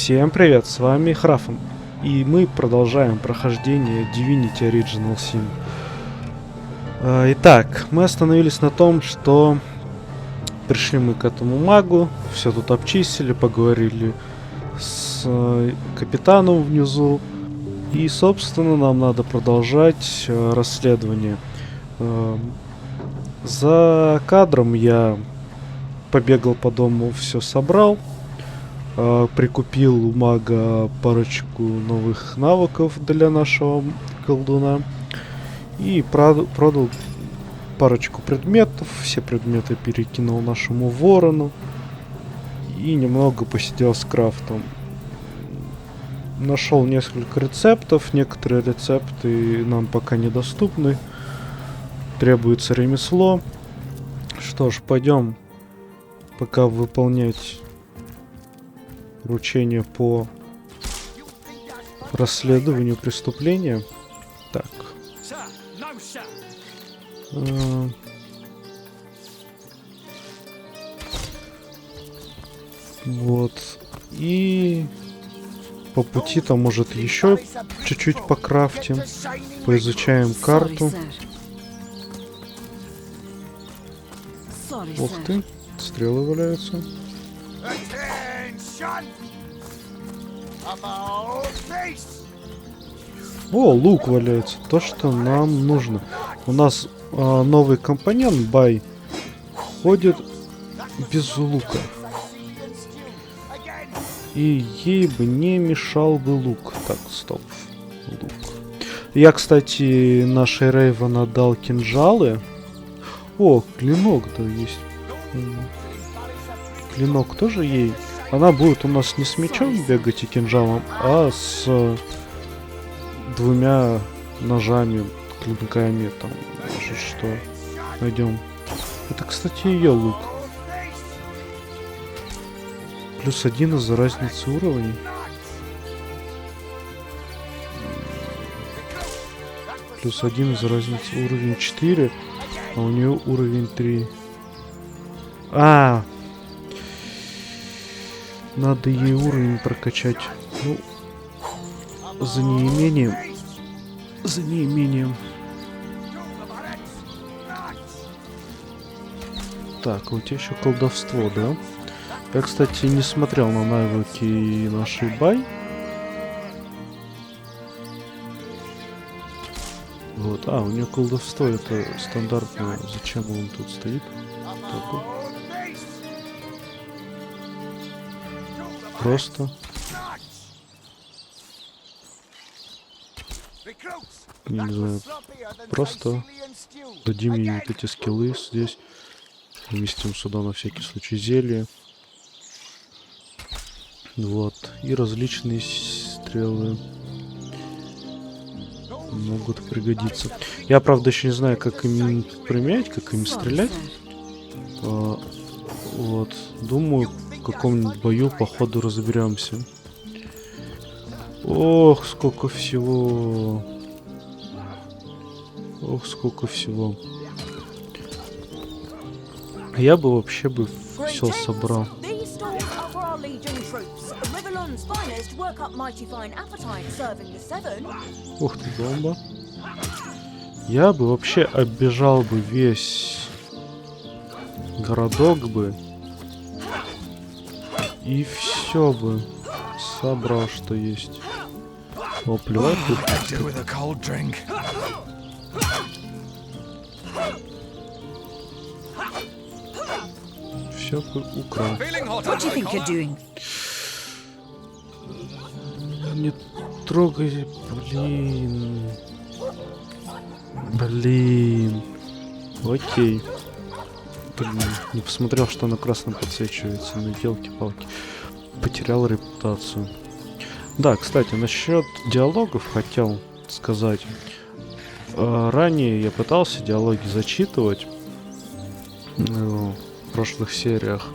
Всем привет, с вами Храфом, и мы продолжаем прохождение Divinity Original Sin. Итак, мы остановились на том, что пришли мы к этому магу, все тут обчистили, поговорили с капитаном внизу, и, собственно, нам надо продолжать расследование. За кадром я побегал по дому, все собрал. Прикупил у мага парочку новых навыков для нашего колдуна. И продал парочку предметов. Все предметы перекинул нашему ворону. И немного посидел с крафтом. Нашел несколько рецептов. Некоторые рецепты нам пока недоступны. Требуется ремесло. Что ж, пойдем пока выполнять поручение по расследованию преступления. Так. Вот. И по пути там, может, еще чуть-чуть покрафтим. Поизучаем карту. Ух ты, стрелы валяются. О, лук валяется. То, что нам нужно. У нас новый компаньон, Бай, ходит без лука. И ей бы не мешал бы лук. Так, стоп. Лук. Я, кстати, нашей Рейвен отдал кинжалы. О, клинок, да, есть. Клинок тоже ей. Она будет у нас не с мечом бегать и кинжалом, а с двумя ножами, клинками, там, может, что. Найдем. Это, кстати, ее лук. +1 из-за разницы уровней. +1 из-за разницы уровень 4, а у нее уровень 3. Надо ей уровень прокачать. Ну, за неимением. За неимением. Так, у тебя еще колдовство, да? Я, кстати, не смотрел на навыки нашей Бай. Вот, у нее колдовство, это стандартное. Зачем он тут стоит? Так. Просто. Не знаю. Просто дадим ей вот эти скиллы здесь. Вместим сюда на всякий случай зелье. Вот. И различные стрелы могут пригодиться. Я, правда, еще не знаю, как им применять, как им стрелять. Вот. Думаю, в каком-нибудь бою по ходу разберемся. Ох, сколько всего. Ох, сколько всего. Я бы вообще все собрал. Ух ты, бомба. Я бы вообще оббежал бы весь городок бы. И все бы собрал, что есть. О, плевать тут. Все украл. Не трогай, блин. Окей. Не посмотрел, что на красном подсвечивается. На елки-палки. Потерял репутацию. Да, кстати, насчет диалогов хотел сказать. Ранее я пытался диалоги зачитывать в прошлых сериях,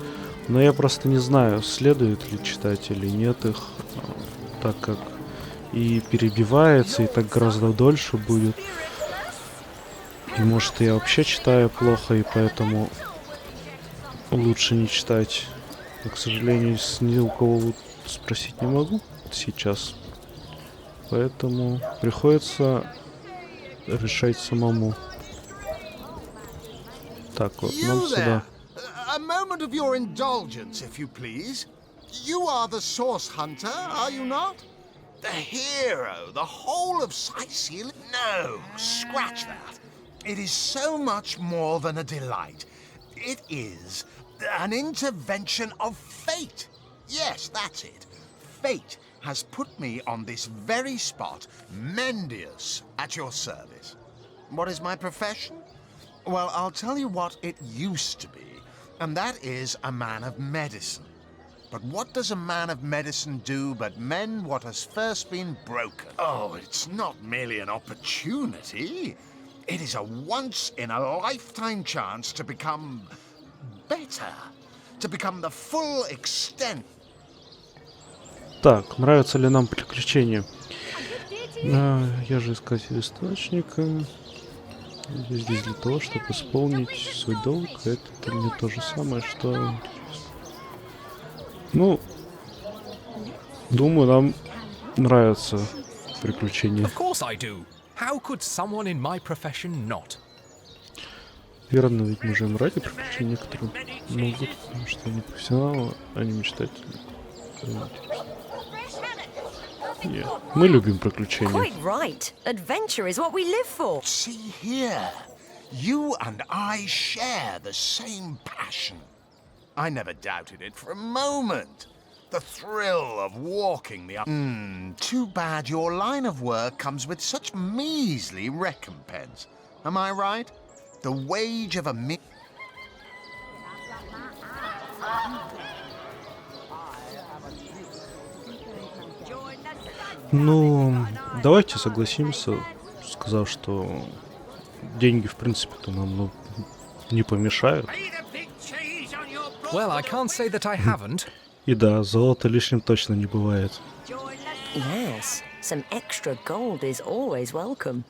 но я просто не знаю, следует ли читать или нет их, так как и перебивается, и так гораздо дольше будет. И может, я вообще читаю плохо, и поэтому лучше не читать. Но, к сожалению, ни у кого спросить не могу сейчас. Поэтому приходится решать самому. Так, вот, нам сюда. A moment of your indulgence, if you please. You are the source hunter, are you not? The hero, the whole of Sicily? No, scratch that. It is so much more than a delight. It is an intervention of fate. Yes, that's it. Fate has put me on this very spot, Mendius, at your service. What is my profession? Well, I'll tell you what it used to be, and that is a man of medicine. But what does a man of medicine do but mend what has first been broken? Oh, it's not merely an opportunity. It is a once-in-a-lifetime chance to become better, to become the full extent. Так, нравятся ли нам приключения? Я же искатель источника. Я здесь для того, чтобы исполнить свой долг. Это не то же самое, что... Ну, думаю, нам нравятся приключения. Верно, ведь мы же им ради приключений некоторые могут, потому что они профессионалы, а не мечтатели. Нет, мы любим приключения. See here, you and I share the same passion. I never doubted it for a moment. The thrill of walking the... too bad your line of work comes with such measly recompense. Am I right? The wage of a Ну, давайте согласимся, сказав, что деньги, в принципе-то, нам не помешают. Well, I can't say that I haven't. И да, золото лишним точно не бывает. Yes, some extra gold is always welcome.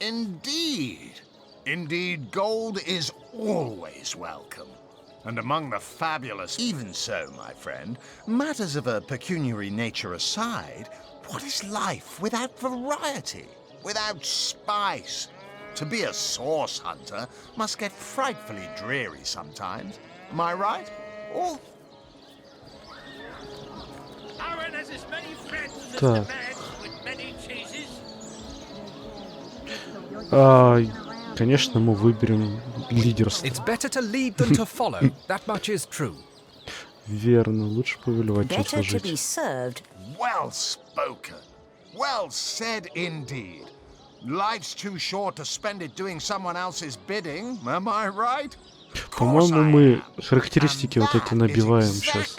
Indeed. Indeed, gold is always welcome. And among the fabulous... Even so, my friend, matters of a pecuniary nature aside, what is life without variety, without spice? To be a source hunter must get frightfully dreary sometimes. Am I right? Or... Так. Конечно, мы выберем лидерство. Верно, лучше повелевать, чем служить. Well spoken. Well said indeed. Life's too short to spend it doing someone else's bidding. Am I right? По-моему, мы характеристики вот эти набиваем сейчас.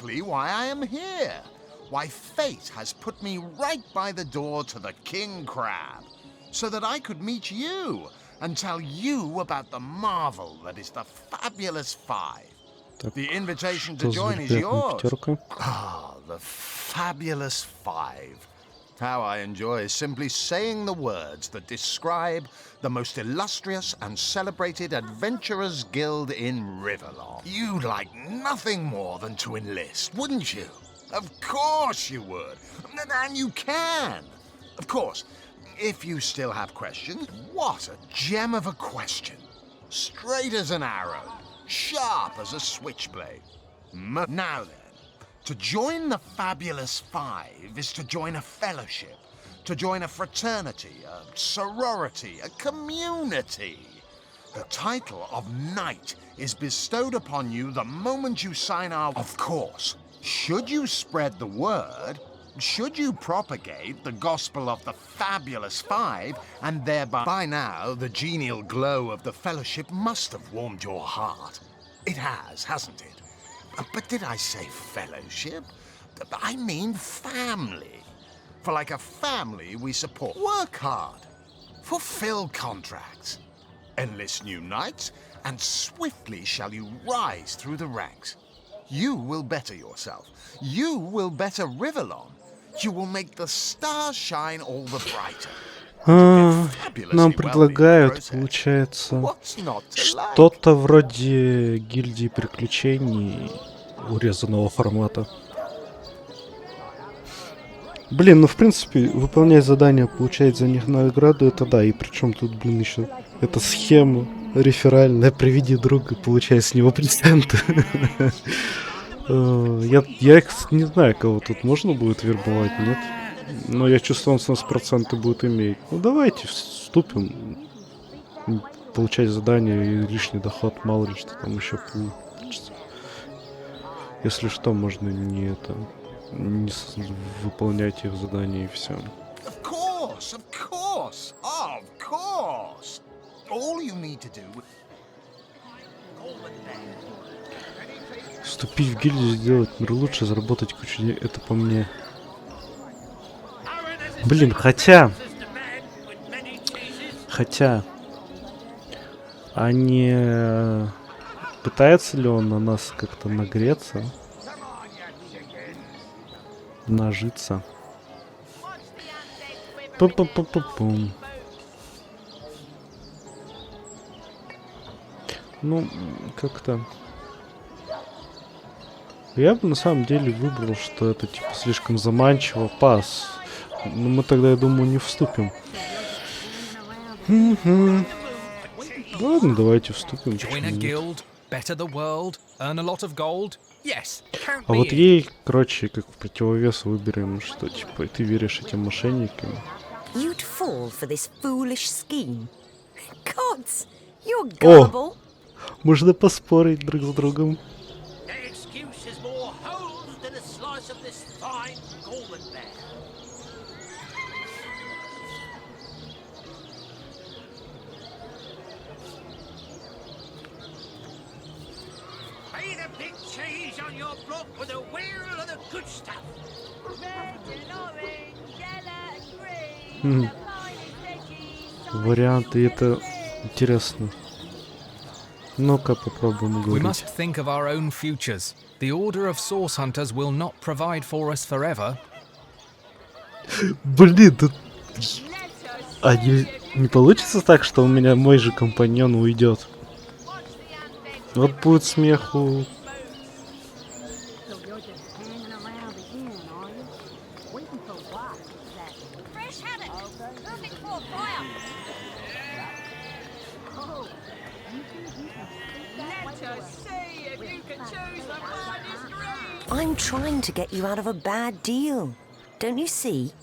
Why fate has put me right by the door to the King Crab, so that I could meet you and tell you about the marvel that is the Fabulous Five. The invitation to join is yours. Ah, the Fabulous Five. How I enjoy simply saying the words that describe the most illustrious and celebrated adventurers' guild in Riverlong. You'd like nothing more than to enlist, wouldn't you? Of course you would. And you can. Of course, if you still have questions, what a gem of a question. Straight as an arrow, sharp as a switchblade. Now then, to join the Fabulous Five is to join a fellowship, to join a fraternity, a sorority, a community. The title of Knight is bestowed upon you the moment you sign our... Of course, should you spread the word, should you propagate the gospel of the Fabulous Five, and thereby... By now, the genial glow of the fellowship must have warmed your heart. It has, hasn't it? But did I say fellowship? I mean family. For like a family, we support. Work hard. Fulfill contracts. Enlist new knights, and swiftly shall you rise through the ranks. You will better yourself. You will better Riverlong. You will make the stars shine all the brighter. Нам предлагают, получается, что-то вроде гильдии приключений урезанного формата. Блин, ну в принципе, выполнять задания, получать за них награду, это да. И причем тут, блин, еще эта схема реферальная, приведи друга, получай с него проценты. Я не знаю, кого тут можно будет вербовать, нет? Но я чувствую, он с нас проценты будет иметь. Ну давайте вступим. Получать задания и лишний доход, мало ли что там еще получится. Если что, можно не выполнять их задания и все. Of course, of course, of course. All you need to do... Вступить в гильдию, сделать мир лучше, заработать кучу денег. Это по мне. Блин, хотя... А не... Пытается ли он на нас как-то нагреться? Нажиться? Пум-пум-пум-пум-пум. Ну, как-то... Я бы на самом деле выбрал, что это типа слишком заманчиво. Пас. Но мы тогда, я думаю, не вступим. Ладно, давайте вступим. А вот ей, короче, как в противовес выберем, что типа ты веришь этим мошенникам. You'd fall for this foolish scheme. Gods, you're gullible. Можно поспорить друг с другом. Варианты, это интересно. Ну-ка попробуем We говорить. must think of our own futures. The order of source hunters will not provide for us forever. Блин, тут... А не получится так, что у меня мой же компаньон уйдет? Вот будет смеху. I'm trying to get you out of a bad deal. Don't you see?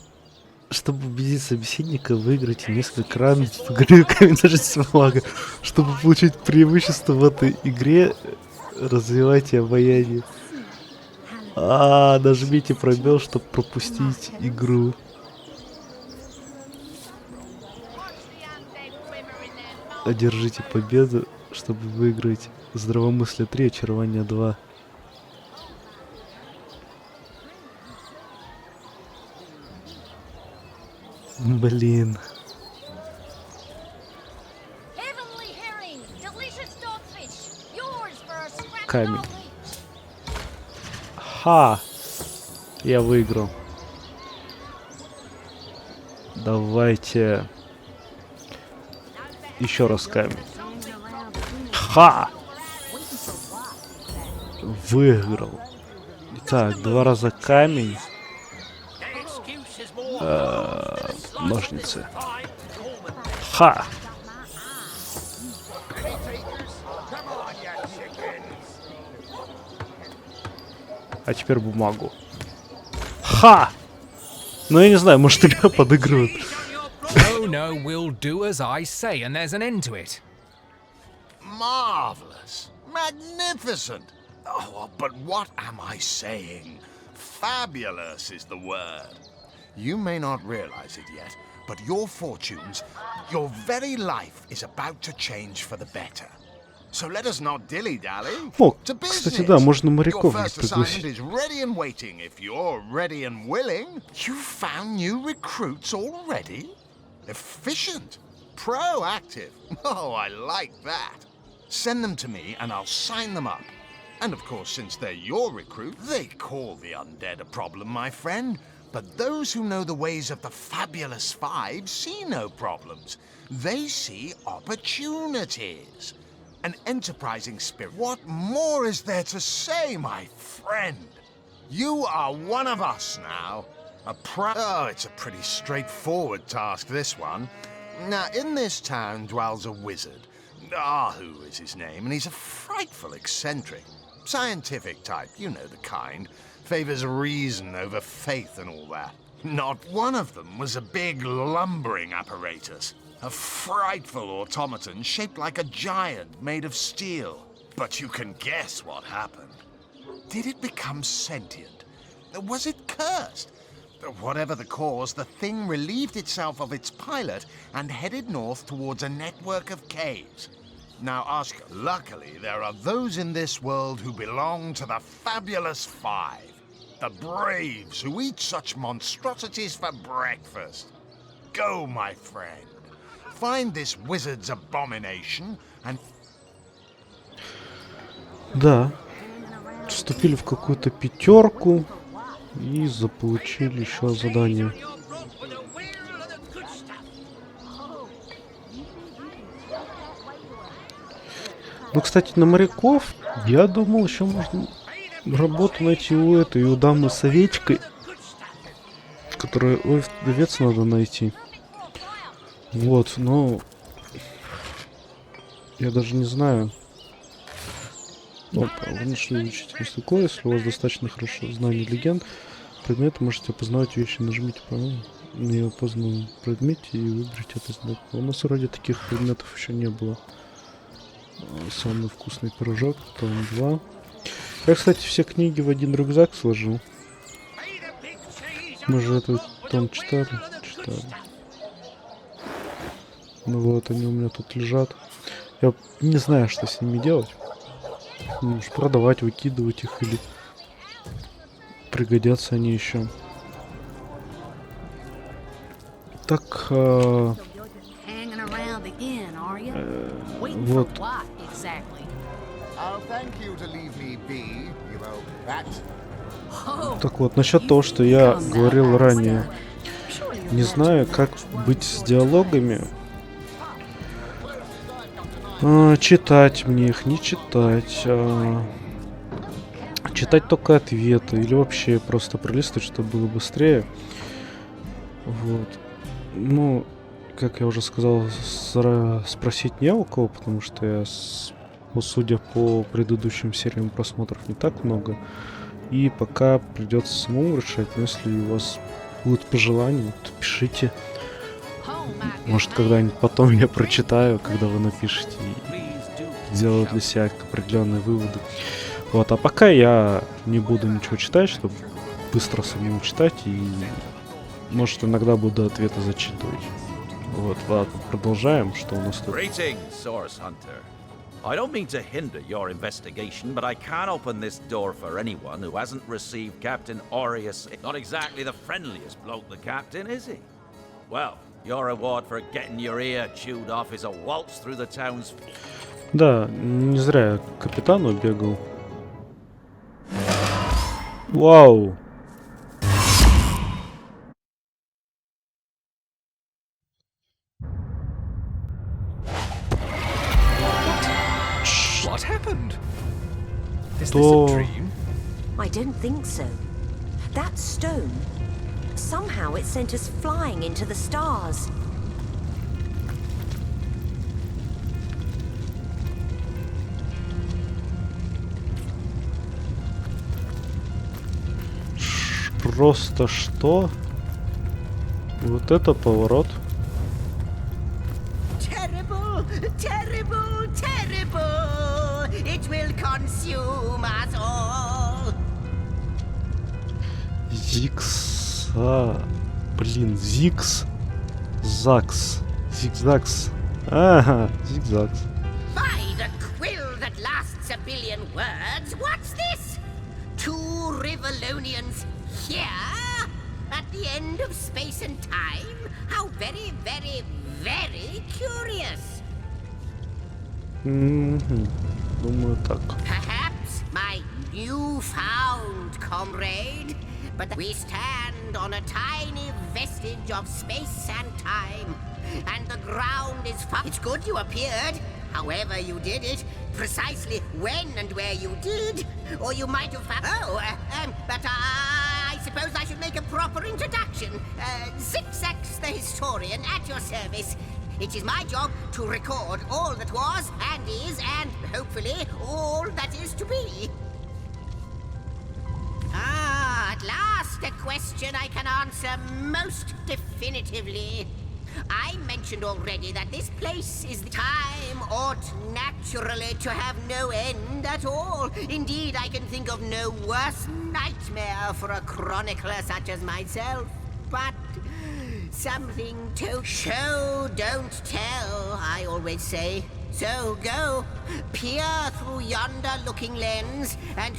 Чтобы убедить собеседника, выиграть несколько раундов в игре камень ножницы бумага. Чтобы получить преимущество в этой игре, развивайте обаяние. Нажмите пробел, чтобы пропустить игру. Одержите победу, чтобы выиграть здравомыслие 3, очарование 2. Блин. Камень. Ха! Я выиграл. Давайте. Еще раз камень. Ха! Выиграл. Так, 2 раза камень. Ножницы. Ха! А теперь бумагу. Ха! Ну я не знаю, может игра подыгрывает. No, we'll do as I say, and there's an end to it. Marvelous. Magnificent. Oh, but what am I saying? Fabulous is the word. You may not realize it yet, but your fortunes, your very life is about to change for the better. So let us not dilly-dally. О, To кстати, business. да, можно Your моряков first пригласить. assignment is ready and waiting. If you're ready and willing, you found new recruits already? Efficient. Proactive. Oh, I like that. Send them to me and I'll sign them up. And of course, since they're your recruit, they call the undead a problem, my friend. But those who know the ways of the Fabulous Five see no problems. They see opportunities. An enterprising spirit. What more is there to say, my friend? You are one of us now. Oh, it's a pretty straightforward task, this one. Now, in this town dwells a wizard. Ahu is his name, and he's a frightful eccentric. Scientific type, you know the kind. Favors reason over faith and all that. Not one of them was a big lumbering apparatus. A frightful automaton shaped like a giant made of steel. But you can guess what happened. Did it become sentient? Was it cursed? Whatever the cause, the thing relieved itself of its pilot and headed north towards a network of caves. Now, Oscar, luckily there are those in this world who belong to the Fabulous Five. The braves who eat such monstrosities for breakfast. Go, my friend. Find this wizard's abomination and... Да. Вступили в какую-то пятерку и заполучили еще задание. Ну, кстати, на моряков я думал, еще можно работу найти у этой, у дамы с овечкой, которую, ой, овец надо найти. Вот, но я даже не знаю. Опа, вы нашли учительницу Кой, если у вас достаточно хорошо знаний легенд, предметы можете опознавать вещи, нажмите на ее опознанном предмете и выберите это знак. У нас вроде таких предметов еще не было. Самый вкусный пирожок, том 2. Я, кстати, все книги в один рюкзак сложил. Мы же этот том читали. Ну вот, они у меня тут лежат. Я не знаю, что с ними делать. Может, продавать, выкидывать их или пригодятся они еще. Так, вот. Так вот, насчет того, что я говорил ранее. Не знаю, как быть с диалогами. Читать мне их, не читать. Читать только ответы. Или вообще просто пролистывать, чтобы было быстрее. Вот. Ну, как я уже сказал, спросить не у кого, потому что я, судя по предыдущим сериям просмотров, не так много. И пока придется самому решать, но если у вас будут пожелания, то пишите. Может, когда-нибудь потом я прочитаю, когда вы напишете, и сделаю для себя определенные выводы. Вот, а пока я не буду ничего читать, чтобы быстро самому читать, и, может, иногда буду ответы зачитывать. Вот, ладно, продолжаем, что у нас тут. I don't mean to hinder your investigation, but I can't open this door for anyone who hasn't received Captain Aureus. Not exactly the friendliest bloke, the captain, is he? Well, your reward for getting your ear chewed off is a waltz through the town's... Да, не зря я к капитану бегал. Вау! What happened? Is this a dream? I don't think so. That stone, somehow it sent us flying into the stars. Просто что? Вот это поворот. Terrible, terrible, terrible. It will consume us all. Зиксзакс. Зиксзакс. Ага, Зиксзакс. By the quill that lasts a billion words, what's this? Two Rivalonians here? At the end of space and time? How very, very, very curious. Думаю, так. Perhaps my newfound comrade, but we stand on a tiny vestige of space and time, and the ground is far. It's good you appeared, however you did it, precisely when and where you did, or you might have. But I suppose I should make a proper introduction. question. Zikszaks the historian at your service. It is my job to record all that was and is and, hopefully, all that is to be. Ah, at last a question I can answer most definitively. I mentioned already that this place is the time ought naturally to have no end at all. Indeed, I can think of no worse nightmare for a chronicler such as myself. But something to show, don't tell, I always say. So go, peer through yonder looking lens and...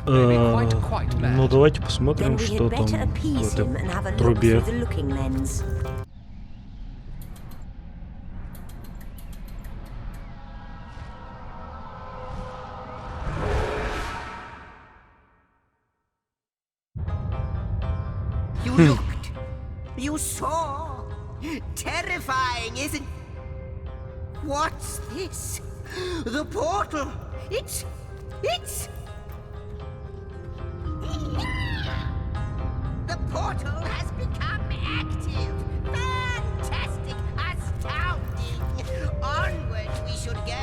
Ну, давайте посмотрим, Then we что had там better в appease him and have a этой look трубе. through the looking lens. You looked. You saw. Terrifying, isn't... What's this? The portal. It's... The portal has become active. Fantastic. Astounding. Onward we should go.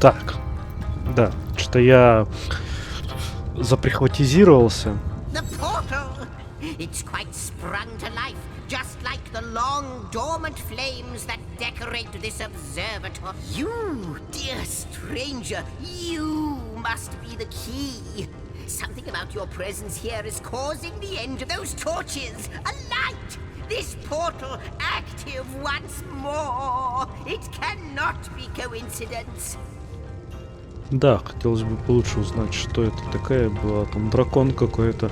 Так, да, что я заприхватизировался. The portal! It's quite sprung to life, just like the long dormant flames that decorate this observatory. You, dear stranger, you must be the key. Something about your presence here is causing the end of those torches. A light! This portal active once more. It cannot be coincidence. Да, хотелось бы получше узнать, что это такая была. Там дракон какой-то.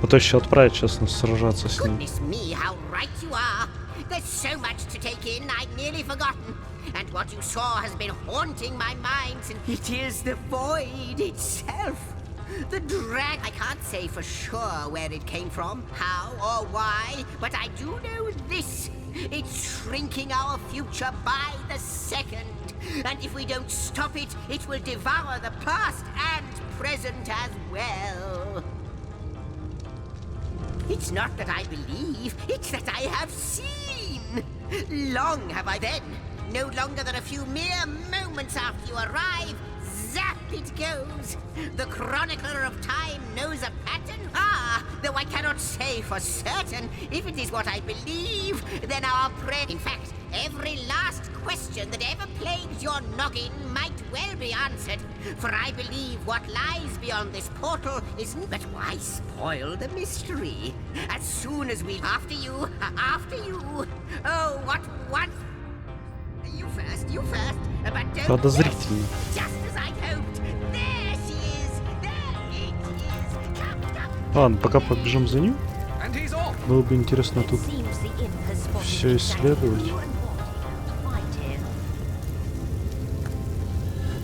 А то еще отправить, честно, сражаться с ним. Goodness me, how right you are. There's so much to take in, I'd nearly forgotten. And what you saw has been haunting my mind since... It is the void itself. The drag... I can't say for sure where it came from, how or why, but I do know this. It's shrinking our future by the second. And if we don't stop it, it will devour the past and present as well. It's not that I believe, it's that I have seen. Long have I then. No longer than a few mere moments after you arrive, zap it goes. The chronicler of time knows a pattern. Ah, though I cannot say for certain. If it is what I believe, then our prayer... In fact, every last question that ever plagued your noggin might well be answered. For I believe what lies beyond this portal isn't... But why spoil the mystery? As soon as we... After you. Oh, what... You first, but don't... Подозрительно. Just as I hoped. There she is. There it is. Come. Ладно, пока побежим за ним. And he's off. Было бы интересно тут Seems the imp has spotted все exactly исследовать. who and what might find him.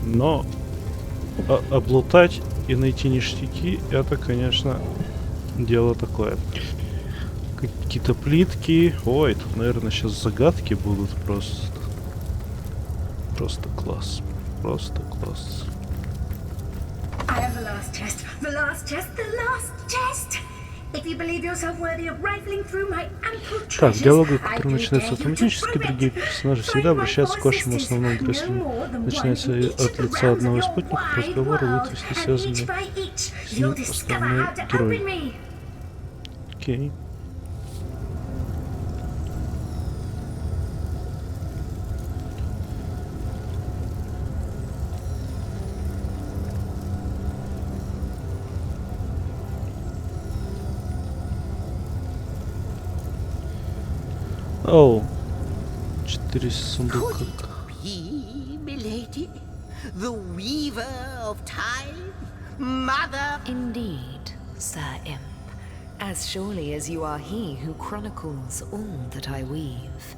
Но облутать и найти ништяки, это, конечно, дело такое. Какие-то плитки. Ой, тут, наверное, сейчас загадки будут просто. Просто класс. Просто класс. I have the last chest. The last chest. The last chest. If you believe yourself worthy of rifling through my ample Так, treasures, диалоги, I которые do начинаются dare you to автоматически, prove it. другие персонажи всегда Find my обращаются к four вашему sisters, основному no адресу. more than one Начинается in each of от the лица realms одного of из your спутников wide разговора, world, выйти and связанные each by each с you'll ним discover основные how to герои. open me. Окей. Оу. 4 сундука. Could it be, milady? The weaver of time? Mother? Indeed, Sir Imp, as surely as you are he who chronicles all that I weave.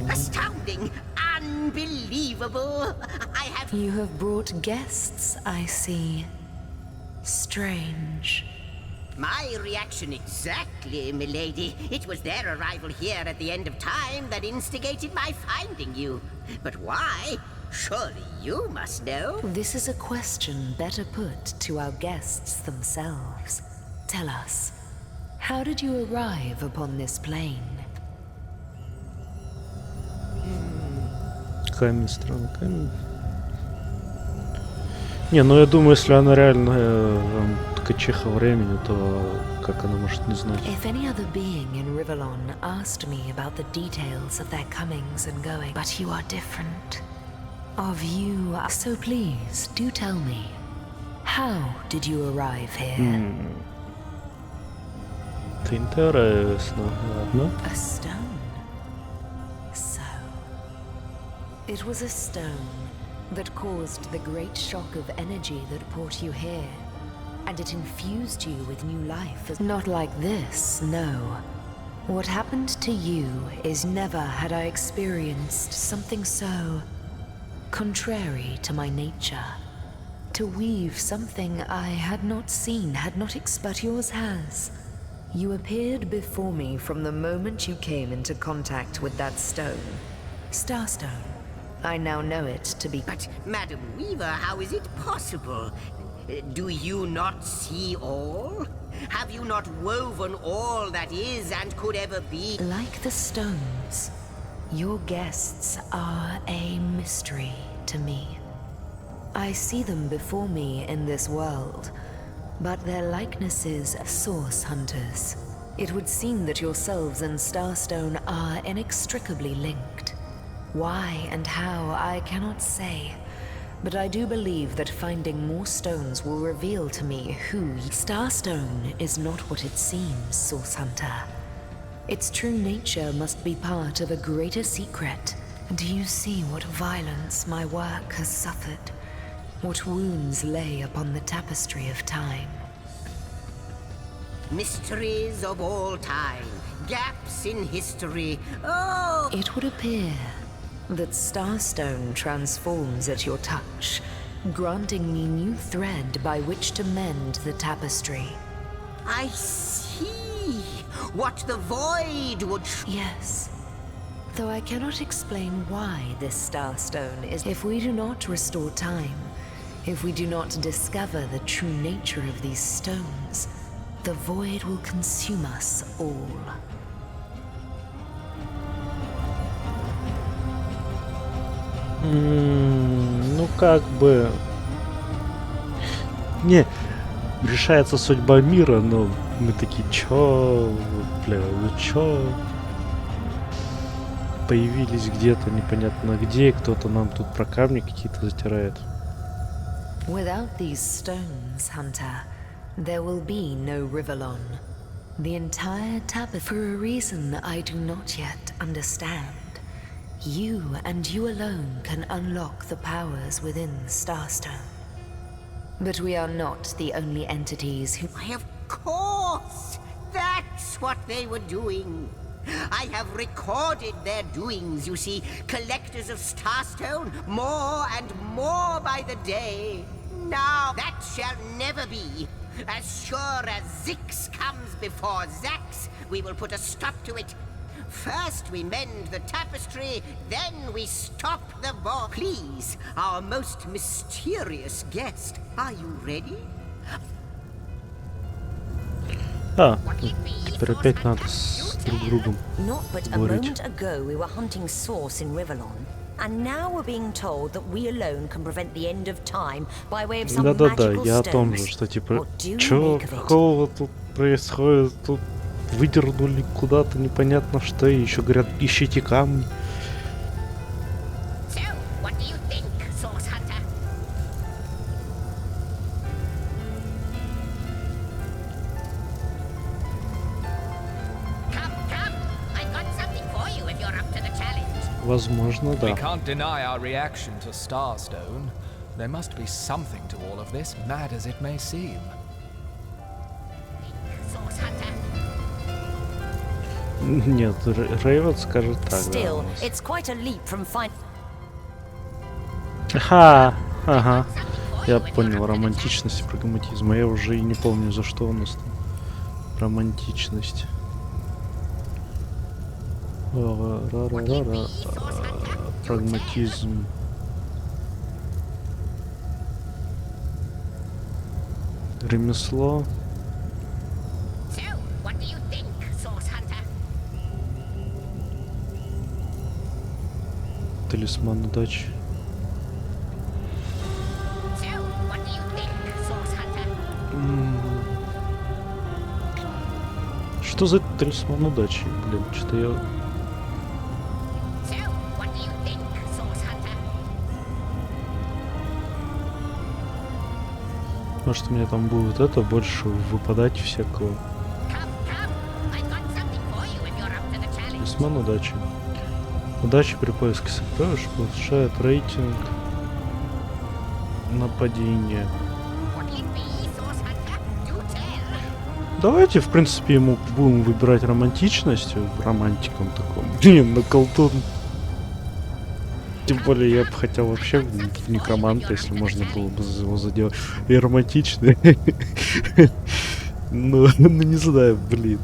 Astounding! Unbelievable! I have... You have brought guests, I see. Strange. My reaction exactly, milady. It was their arrival here at the end of time that instigated my finding you. But why? Surely you must know. This is a question better put to our guests themselves. Tell us, how did you arrive upon this plane? Камень, странный камень. Не, ну я думаю, если она реально Ткачиха времени, то как она может не знать? If any other being in Rivellon asked me about the details of their comings and going, but you are different. Of you, so please, do tell me, how did you arrive here? Это интересно, ладно. A stone. So, it was a stone that caused the great shock of energy that brought you here, and it infused you with new life. Not like this, no. What happened to you is never had I experienced something so contrary to my nature. To weave something I had not seen, but yours has. You appeared before me from the moment you came into contact with that stone. Starstone. I now know it to be... But, Madam Weaver, how is it possible? Do you not see all? Have you not woven all that is and could ever be? Like the stones, your guests are a mystery to me. I see them before me in this world, but their likenesses are source hunters. It would seem that yourselves and Starstone are inextricably linked. Why and how, I cannot say, but I do believe that finding more stones will reveal to me who... Starstone is not what it seems, Source Hunter. Its true nature must be part of a greater secret. Do you see what violence my work has suffered? What wounds lay upon the tapestry of time? Mysteries of all time, gaps in history. Oh! It would appear that Starstone transforms at your touch, granting me new thread by which to mend the tapestry. I see what the void would... Yes. Though I cannot explain why this Starstone is... If we do not restore time, if we do not discover the true nature of these stones, the void will consume us all. Ну как бы... Не, решается судьба мира, но мы такие, чё, бля, ну чё? Появились где-то непонятно где, кто-то нам тут про камни какие-то затирает. Without these stones, Hunter, there will be no Rivellon. The entire tapestry, for a reason I do not yet understand. You and you alone can unlock the powers within Starstone. But we are not the only entities who... Why, of course! That's what they were doing. I have recorded their doings, you see. Collectors of Starstone, more and more by the day. Now, that shall never be. As sure as Zix comes before Zax, we will put a stop to it. First we mend the tapestry, then we stop the ball. Please, our most mysterious guest, are you ready? А, теперь опять надо с друг другом Not but a говорить. moment ago we were hunting Source in Rivellon, and now we're being told that we alone can prevent the end of time by way of some Да-да-да, magical я о том же, stones. что типа, What do you чё, make of it? какого тут происходит, тут выдернули куда-то непонятно что, и еще говорят, ищите камни. So, what do you think, Source Hunter? Come, I've got something for you if you're up to the challenge. Возможно, We да. can't deny our reaction to Starstone. There must be something to all of this, mad as it may seem. Source Hunter. Нет, Рейвен скажет так. Still, Да, it's quite a leap from ага. Я понял, романтичность и прагматизм. А я уже и не помню, за что у нас там романтичность. Прагматизм. Ремесло. So, what do you think, Source Hunter? Талисман удачи. So, what do you think, Source Hunter? Что за талисман удачи? Блин, что-то я... So, what do you think, Source Hunter? Может, у меня там будет это больше выпадать всякого. Come, I've got something for you if you're up to the challenge. Талисман удачи. Удача при поиске сокровищ повышает рейтинг нападения. What will it be, Source Hunter? Do tell. Давайте, в принципе, ему будем выбирать романтичностью, романтиком таком. Блин, на колтун. Тем более, я бы хотел вообще в некроманта, если можно было бы его заделать. И романтичный. Ну, не знаю, блин.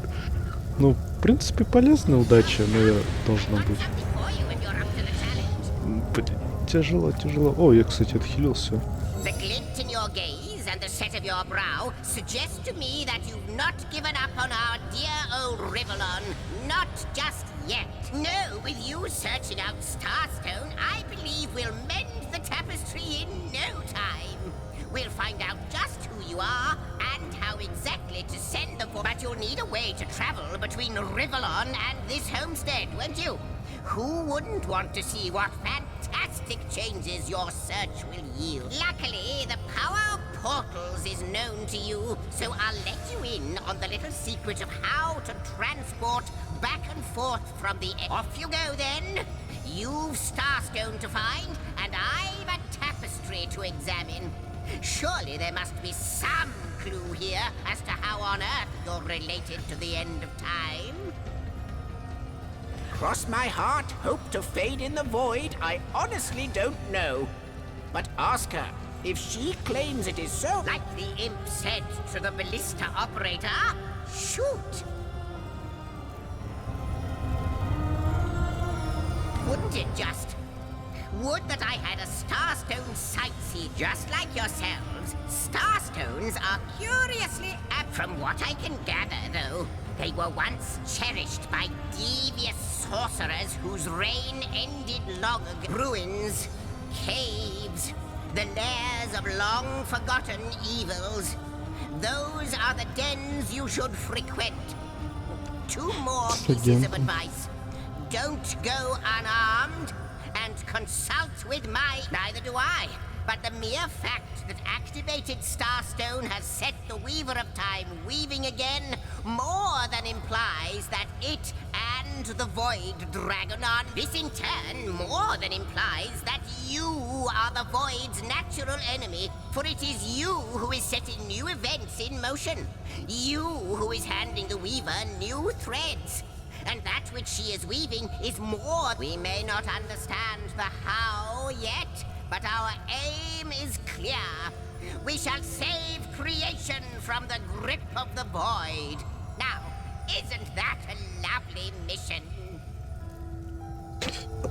Ну, в принципе, полезная удача, но должна быть. For you if you're up to the challenge. Блин, тяжело. О, я, кстати, отхилился. The glint in your gaze and the set of your brow suggest to me that you've not given up on our dear old Rivalon. Not just yet. No, with you searching out Starstone, I believe we'll mend the tapestry in no time. We'll find out just who you are and how exactly to send the voice. But you'll need a way to travel between Rivalon and this homestead, won't you? Who wouldn't want to see what fantastic changes your search will yield? Luckily, the power of portals is known to you, so I'll let you in on the little secret of how to transport back and forth from the... Off you go, then. You've Starstone to find, and I've a tapestry to examine. Surely there must be some clue here as to how on earth you're related to the end of time. Cross my heart, hope to fade in the void, I honestly don't know. But ask her. If she claims it is so... Like the imp said to the ballista operator, shoot! Wouldn't it just? Would that I had a Starstone sightsee just like yourselves. Starstones are curiously apt. From what I can gather, though, they were once cherished by devious sorcerers whose reign ended long ago. Ruins, caves, the lairs of long-forgotten evils. Those are the dens you should frequent. Two more pieces of advice. Don't go unarmed, and consult with my... Neither do I. But the mere fact that activated Starstone has set the Weaver of Time weaving again more than implies that it and the Void Dragonon, this in turn more than implies that you are the Void's natural enemy, for it is you who is setting new events in motion. You who is handing the Weaver new threads. And that which she is weaving is more. We may not understand the how yet, but our aim is clear. We shall save creation from the grip of the void. Now, isn't that a lovely mission?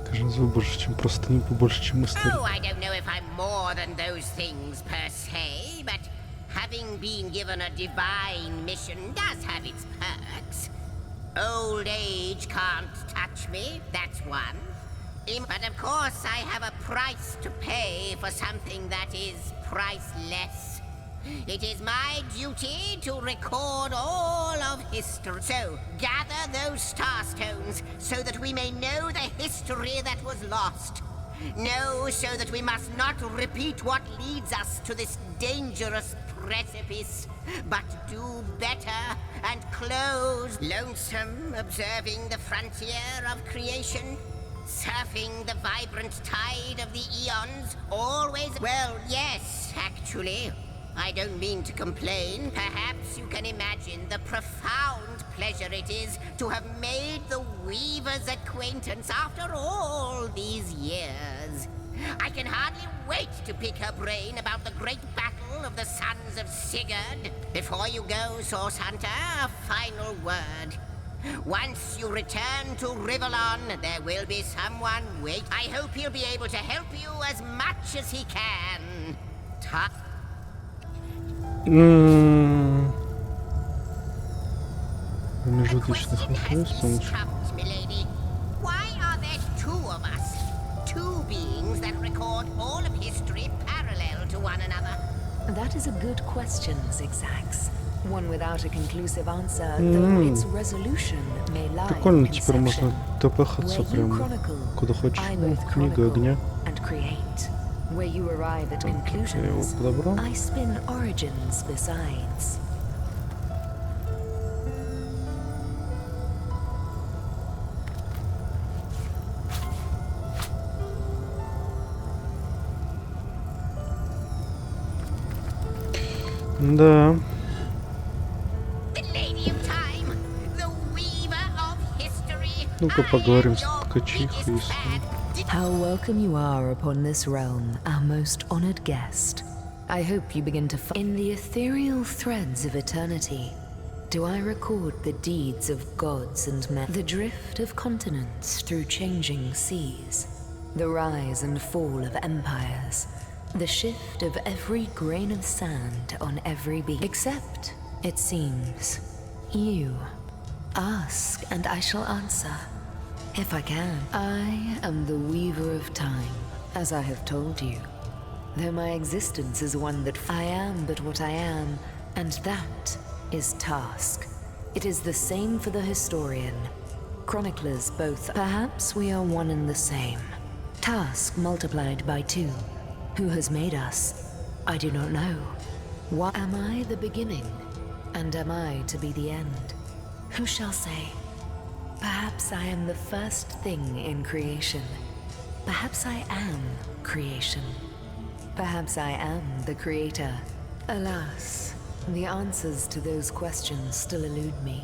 Кажется, больше, чем просто не больше, чем история. Oh, I don't know if I'm more than those things per se, but having been given a divine mission does have its perks. Old age can't touch me, that's one. But of course I have a price to pay for something that is priceless. It is my duty to record all of history. So, gather those Starstones so that we may know the history that was lost. Know so that we must not repeat what leads us to this dangerous precipice, but do better and close. Lonesome, observing the frontier of creation, surfing the vibrant tide of the eons, always... Well, yes, actually. I don't mean to complain. Perhaps you can imagine the profound pleasure it is to have made the Weaver's acquaintance after all these years. I can hardly wait to pick her brain about the great battle of the sons of Sigurd. Before you go, Source Hunter, a final word. Once you return to Rivellon, there will be someone wait. I hope he'll be able to help you as much as he can. Промежуточных вопросов. Why are there two of us? Two beings that record all of history parallel to one another? That is a good question, Zikszaks. One without a conclusive answer, though its resolution may lie Прикольно, in теперь можно тпхаться прямо куда хочешь. Ну, книга огня. Where you arrive at conclusions, I spin origins besides. Да. Ну-ка поговорим с Ткачихой, если... How welcome you are upon this realm, our most honored guest. I hope you begin to in the ethereal threads of eternity. Do I record the deeds of gods and men, the drift of continents through changing seas, the rise and fall of empires, the shift of every grain of sand on every beach? Except, it seems, you. Ask and I shall answer. If I can. I am the Weaver of Time, as I have told you. Though my existence is one that I am but what I am, and that is task. It is the same for the historian. Chroniclers both. Perhaps we are one and the same. Task multiplied by 2. Who has made us? I do not know. Why am I the beginning? And am I to be the end? Who shall say? Perhaps I am the first thing in creation. Perhaps I am creation. Perhaps I am the creator. Alas, the answers to those questions still elude me.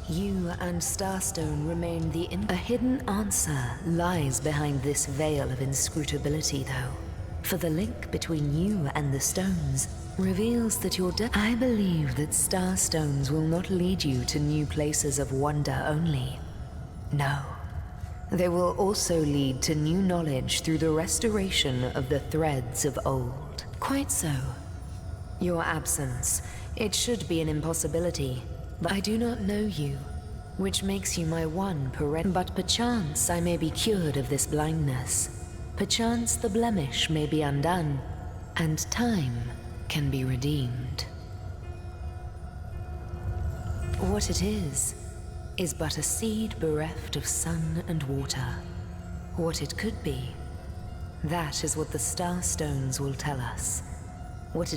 You and Starstone remain a hidden answer lies behind this veil of inscrutability, though. For the link between you and the stones reveals that I believe that Starstones will not lead you to new places of wonder only. No. They will also lead to new knowledge through the restoration of the threads of old. Quite so. Your absence, it should be an impossibility, but I do not know you, which makes you my one but perchance I may be cured of this blindness. Perchance the blemish may be undone, and time can be redeemed. What it is but a seed bereft of sun and water. What it could be, that is what the Starstones will tell us.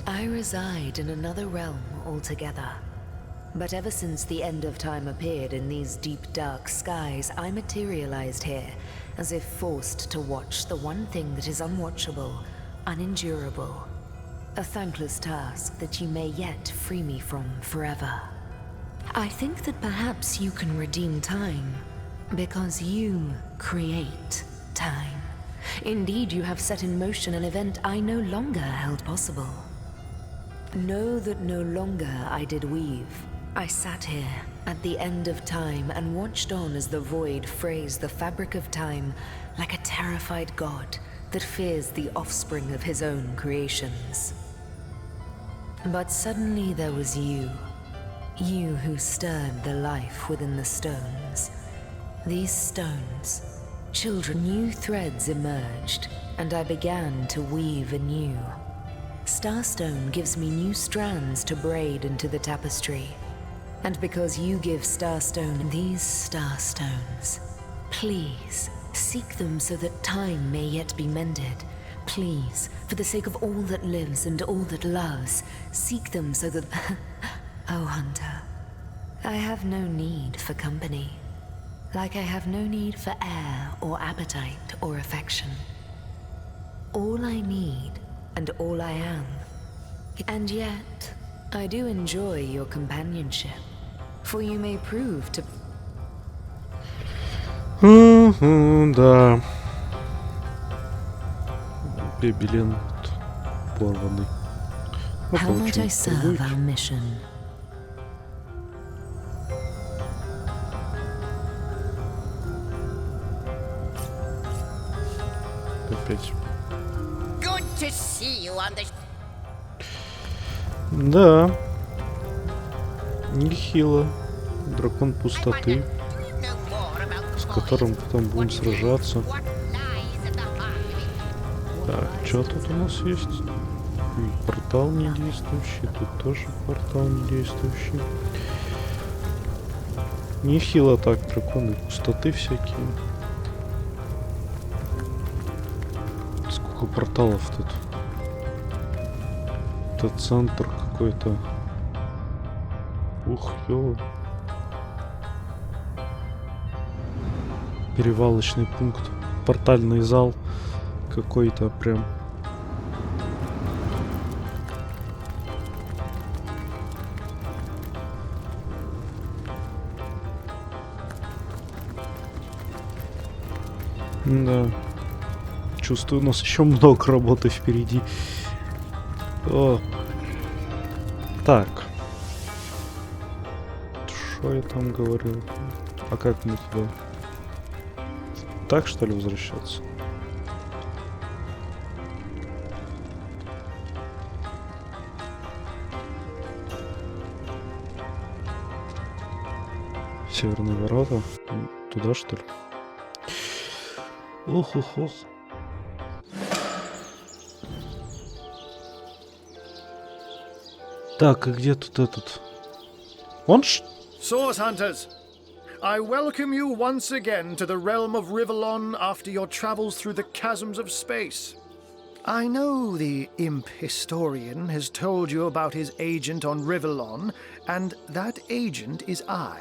I reside in another realm altogether. But ever since the end of time appeared in these deep dark skies, I materialized here, as if forced to watch the one thing that is unwatchable, unendurable. A thankless task that you may yet free me from forever. I think that perhaps you can redeem time, because you create time. Indeed, you have set in motion an event I no longer held possible. Know that no longer I did weave. I sat here, at the end of time, and watched on as the void frays the fabric of time like a terrified god that fears the offspring of his own creations. But suddenly there was you. You who stirred the life within the stones. These stones, children, new threads emerged, and I began to weave anew. Starstone gives me new strands to braid into the tapestry. And because you give Starstone these Starstones, please seek them so that time may yet be mended. Please, for the sake of all that lives and all that loves, seek them so that... Oh, Hunter, I have no need for company, like I have no need for air or appetite or affection. All I need, and all I am, And yet, I do enjoy your companionship, for you may prove to... Да. Бебелин порванный. How might I serve our mission? Опять. Good to see you on the... Да. Нехило. Дракон пустоты, с которым потом будем сражаться. Так, что тут у нас есть? Портал не действующий, тут тоже портал не действующий. Нехило так, драконы пустоты всякие. Сколько порталов тут? Это центр какой-то. Ух, ё. Перевалочный пункт. Портальный зал какой-то прям. Да. Чувствую, у нас еще много работы впереди. О. Так. Что я там говорил? А как мне туда? Так, что ли, возвращаться? Северные ворота? Туда, что ли? Ох. Так, и где тут этот? Он ж... Source Hunters, I welcome you once again to the realm of Rivellon after your travels through the chasms of space. I know the imp historian has told you about his agent on Rivellon, and that agent is I.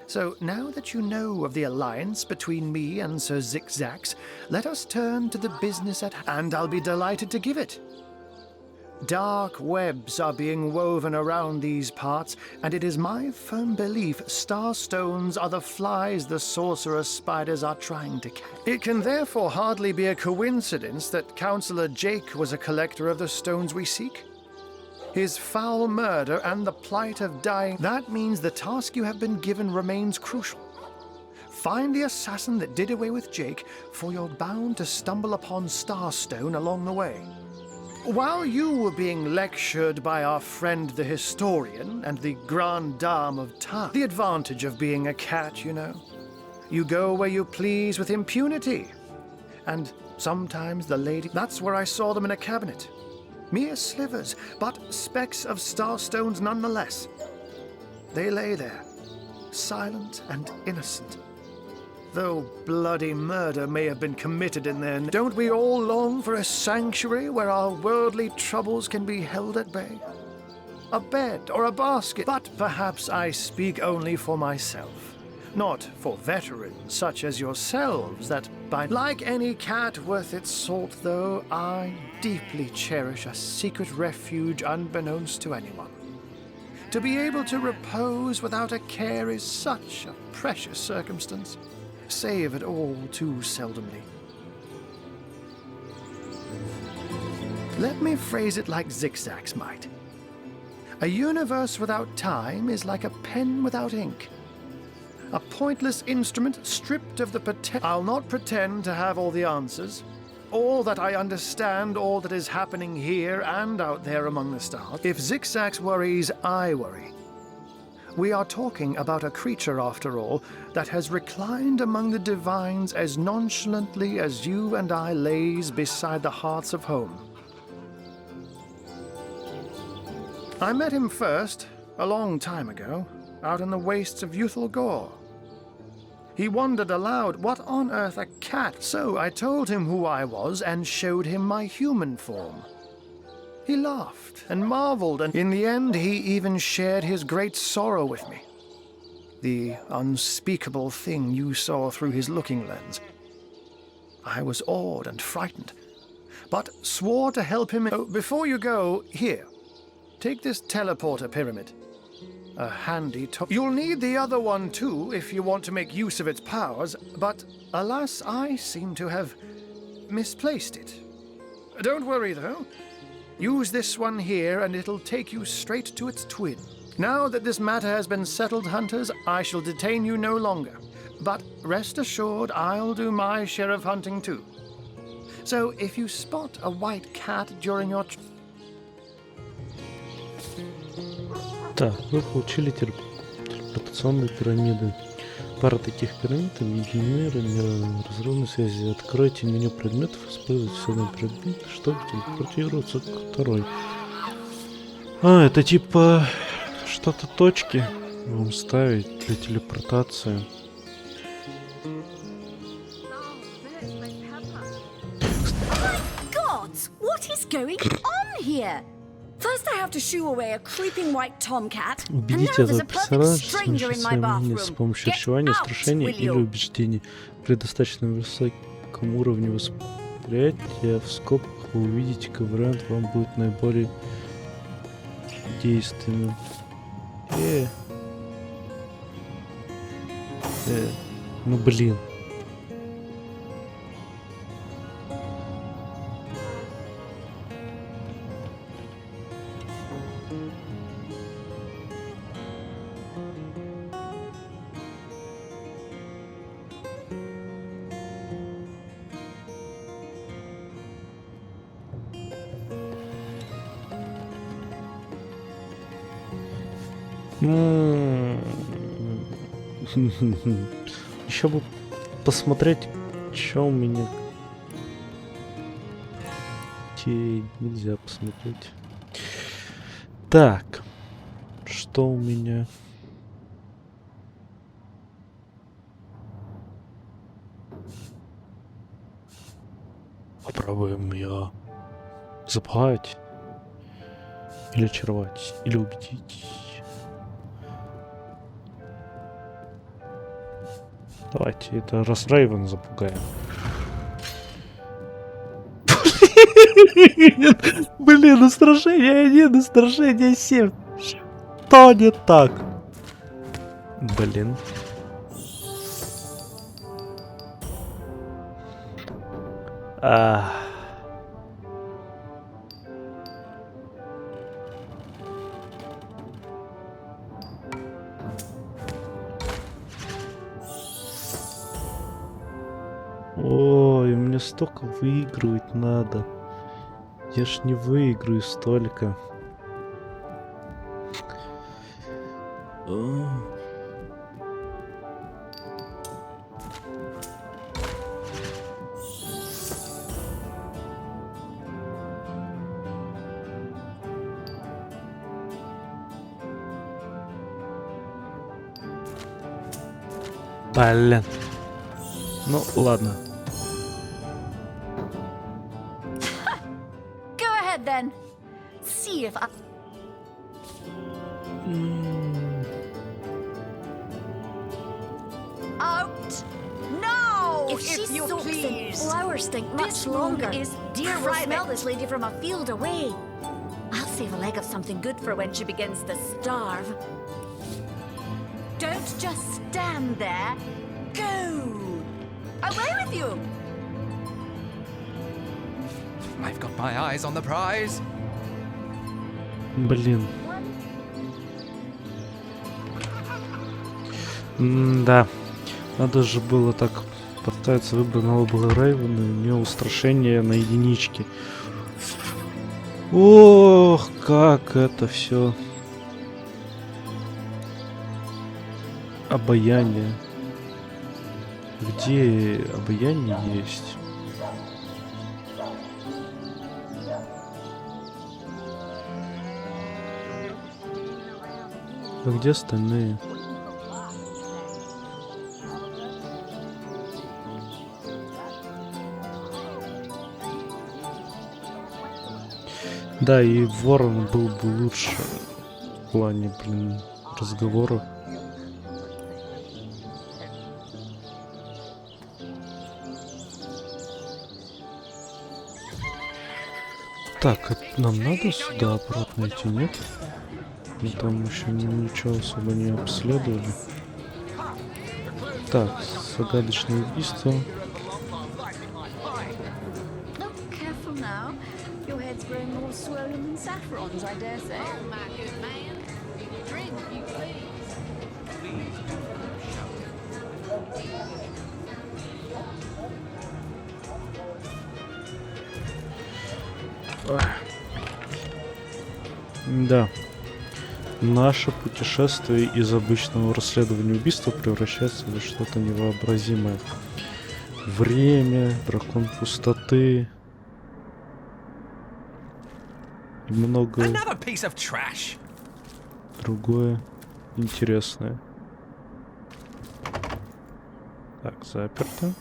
So now that you know of the alliance between me and Sir Zikszaks, let us turn to the business at hand, and I'll be delighted to give it. Dark webs are being woven around these parts, and it is my firm belief starstones are the flies the sorcerer's spiders are trying to catch. It can therefore hardly be a coincidence that Councillor Jake was a collector of the stones we seek. His foul murder and the plight of dying, that means the task you have been given remains crucial. Find the assassin that did away with Jake, for you're bound to stumble upon Starstone along the way. While you were being lectured by our friend the historian and the grande dame of time, the advantage of being a cat, you know. You go where you please with impunity. And sometimes the lady... That's where I saw them in a cabinet. Mere slivers, but specks of starstones nonetheless. They lay there, silent and innocent. Though bloody murder may have been committed in there, don't we all long for a sanctuary where our worldly troubles can be held at bay? A bed or a basket, but perhaps I speak only for myself. Not for veterans such as yourselves that by... Like any cat worth its salt, though, I deeply cherish a secret refuge unbeknownst to anyone. To be able to repose without a care is such a precious circumstance. Save it all too seldomly. Let me phrase it like Zikszaks might. A universe without time is like a pen without ink. A pointless instrument stripped of the potential. I'll not pretend to have all the answers, all that I understand, all that is happening here and out there among the stars. If Zikszaks worries, I worry. We are talking about a creature, after all, that has reclined among the divines as nonchalantly as you and I lays beside the hearths of home. I met him first, a long time ago, out in the wastes of Youthful Gore. He wondered aloud, what on earth a cat? So I told him who I was and showed him my human form. He laughed and marveled, and in the end he even shared his great sorrow with me. The unspeakable thing you saw through his looking lens. I was awed and frightened, but swore to help him. Oh, before you go, here, take this teleporter pyramid. A handy top. You'll need the other one too if you want to make use of its powers, but alas, I seem to have misplaced it. Don't worry though. Use this one here and it'll take you straight to its twin. Now that this matter has been settled, hunters, I shall detain you no longer. But rest assured, I'll do my share of hunting too. So if you spot a white cat during your... Так, вы получили телепортационные пирамиды. Пара таких пирамид объединены разрывной связи. Откройте меню предметов, используйте все на предмет, чтобы телепортироваться к второй. А, это типа что-то точки вам ставить для телепортации. Gods, what is going on here? First I have to shoo away a creeping white tomcat, and now Убедите there's этого a perfect персонажа stranger in my с bathroom. помощью Get отшивания, out, устрашения will или you? убеждений. При достаточно высоком уровне восприятия в скобках вы увидите, какой вариант вам будет наиболее действенным. Ну блин. Еще бы посмотреть, что у меня. Нельзя посмотреть. Так, что у меня? Попробуем ее запугать или очаровать, или убедить. Давайте это раз Рейвен запугаем. Блин, устрашение 1, устрашение 7. Что не так? Блин. Ой, мне столько выигрывать надо. Я ж не выиграю столько. Блин. Ну, ладно. Go ahead then. See if I... Out! No! If you stalks and please. flowers stink much This longer. room is Dear, we'll private. smell this lady from a field away. I'll save a leg of something good for when she begins to starve. Don't just stand there. Go! Away with you! I've got my eyes on the prize. Блин. Да. Надо же было так поставиться выбранного было Рейвена, и у него устрашение на единичке. Ох, как это все. Обаяние. Где обаяние есть? А где остальные? Да, и Ворон был бы лучше в плане, блин, разговора. Так, нам надо сюда обратно идти, нет? Мы там еще ничего особо не обследовали. Так, загадочное убийство. Careful now. Your head's growing more swollen than saffrons, I dare say. Oh, my good man. Drink, you please. Да. Наше путешествие из обычного расследования убийства превращается в что-то невообразимое. Время, дракон пустоты. И много другое интересное. Так, заперто.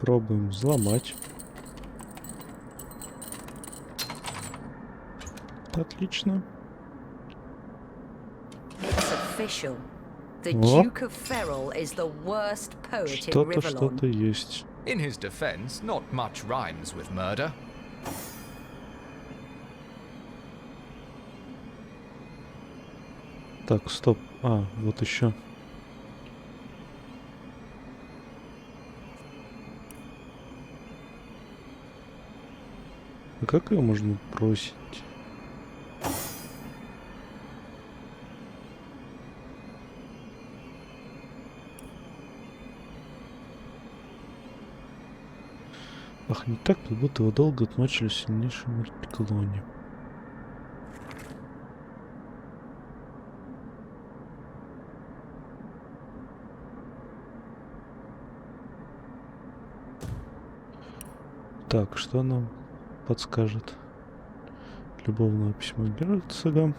Пробуем взломать. Отлично. Что-то есть. In his defense, not much rhymes with murder. Так, стоп. А, вот еще. А как ее можно бросить? Ах, не так, как будто его долго отмачивали в сильнейшем циклоне. Так, что нам подскажет? Любовное письмо герцога.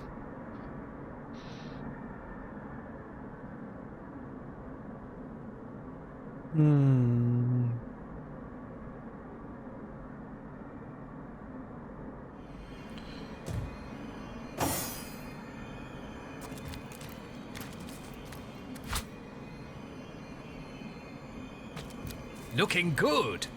Looking good.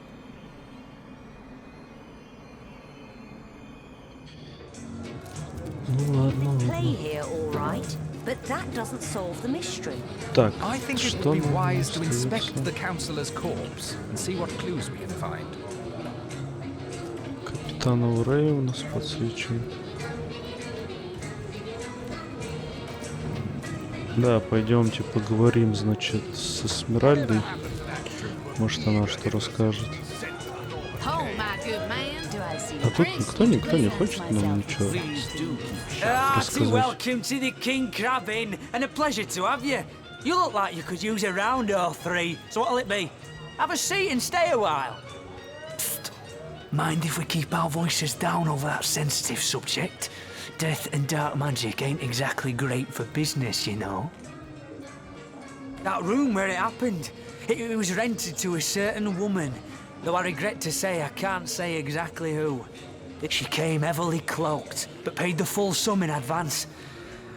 Play here, all right, but that doesn't solve the mystery. Так, I think it would be wise to inspect the counselor's corpse and see what clues we can find. Капитана Урея у нас подсвечивает. Да, пойдемте поговорим, значит, с Эсмеральдой. Может, она что расскажет. А тут никто не хочет нам ничего рассказать. Welcome to the King Crab Inn, and a pleasure to have you. You look like you could use a round or three. So what'll it be? Have a seat and stay a while. Psst. Mind if we keep our voices down over that sensitive subject? Death and dark magic ain't exactly great for business, you know. That room where it happened, it was rented to a certain woman, though I regret to say I can't say exactly who. She came heavily cloaked, but paid the full sum in advance.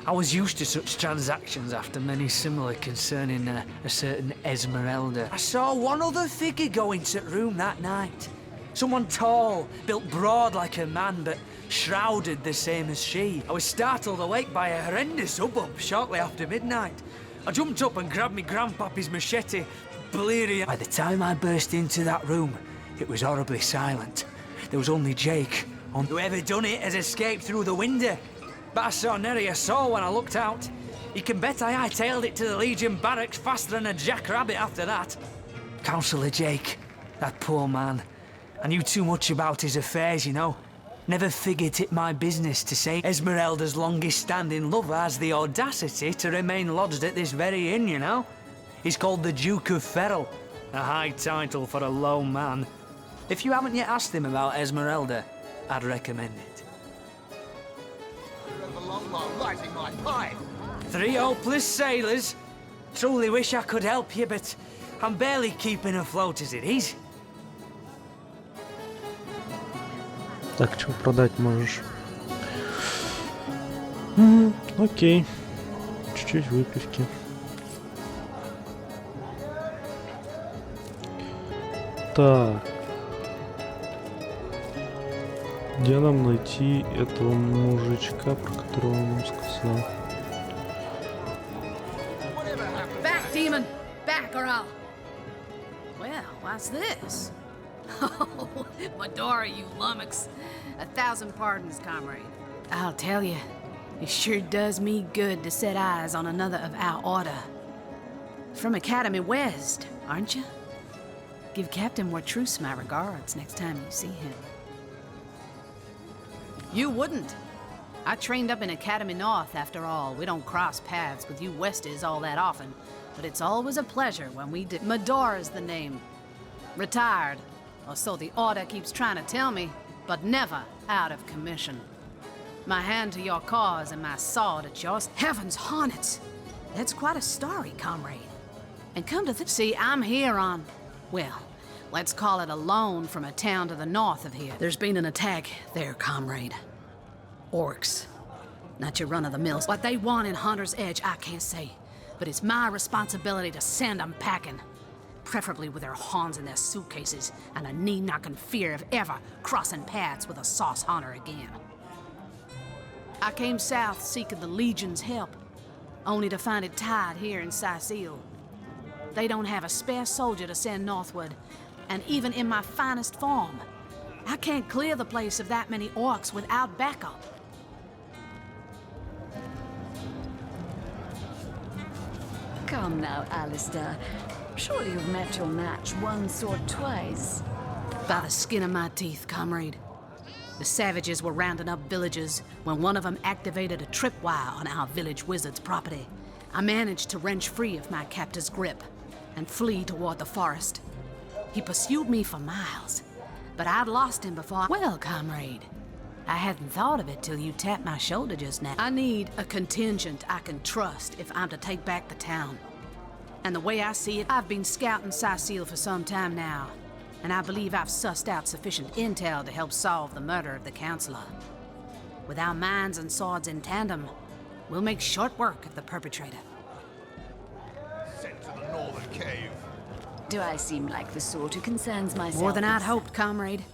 I was used to such transactions after many similar concerning a certain Esmeralda. I saw one other figure go into the room that night. Someone tall, built broad like a man, but shrouded the same as she. I was startled awake by a horrendous hubbub shortly after midnight. I jumped up and grabbed me grandpappy's machete, bleary. By the time I burst into that room, it was horribly silent. There was only Jake. Whoever done it has escaped through the window. But I saw nary a soul when I looked out. You can bet I hightailed it to the Legion barracks faster than a jackrabbit after that. Councillor Jake, that poor man. I knew too much about his affairs, you know. Never figured it my business to say Esmeralda's longest-standing lover has the audacity to remain lodged at this very inn, you know. He's called the Duke of Ferrol, a high title for a low man. If you haven't yet asked him about Esmeralda, I'd recommend it. 3 hopeless sailors. Truly wish I could help you, but I'm barely keeping afloat as it is. Так, что продать можешь? Окей. Чуть-чуть выпивки. Так. Где нам найти этого мужичка, про которого он нам сказал? Back, demon! Back, or I'll... Well, what's this? Oh, Madora, you lummox. 1,000 pardons, comrade. I'll tell you, it sure does me good to set eyes on another of our order. From Academy West, aren't you? Give Captain Wartruce my regards next time you see him. You wouldn't. I trained up in Academy North, after all. We don't cross paths with you Westies all that often, but it's always a pleasure when we do. Madora's the name. Retired, or so the Order keeps trying to tell me, but never out of commission. My hand to your cause and my sword at yours. Heavens hornets! That's quite a story, comrade. And come to see, I'm here on, well, let's call it a loan from a town to the north of here. There's been an attack there, comrade. Orcs. Not your run-of-the-mills. What they want in Hunter's Edge, I can't say. But it's my responsibility to send them packing. Preferably with their horns in their suitcases and a knee-knocking fear of ever crossing paths with a sauce hunter again. I came south seeking the Legion's help, only to find it tied here in Sicil. They don't have a spare soldier to send northward, and even in my finest form, I can't clear the place of that many orcs without backup. Come now, Alistair. Surely you've met your match once or twice. By the skin of my teeth, comrade. The savages were rounding up villagers when one of them activated a tripwire on our village wizard's property. I managed to wrench free of my captor's grip and flee toward the forest. He pursued me for miles, but I'd lost him before. Well, comrade, I hadn't thought of it till you tapped my shoulder just now. I need a contingent I can trust if I'm to take back the town. And the way I see it, I've been scouting Sicil for some time now, and I believe I've sussed out sufficient intel to help solve the murder of the Counselor. With our minds and swords in tandem, we'll make short work of the perpetrator. Sent to the northern cave. Do I seem like the sort who concerns myself? More than I'd hoped, comrade.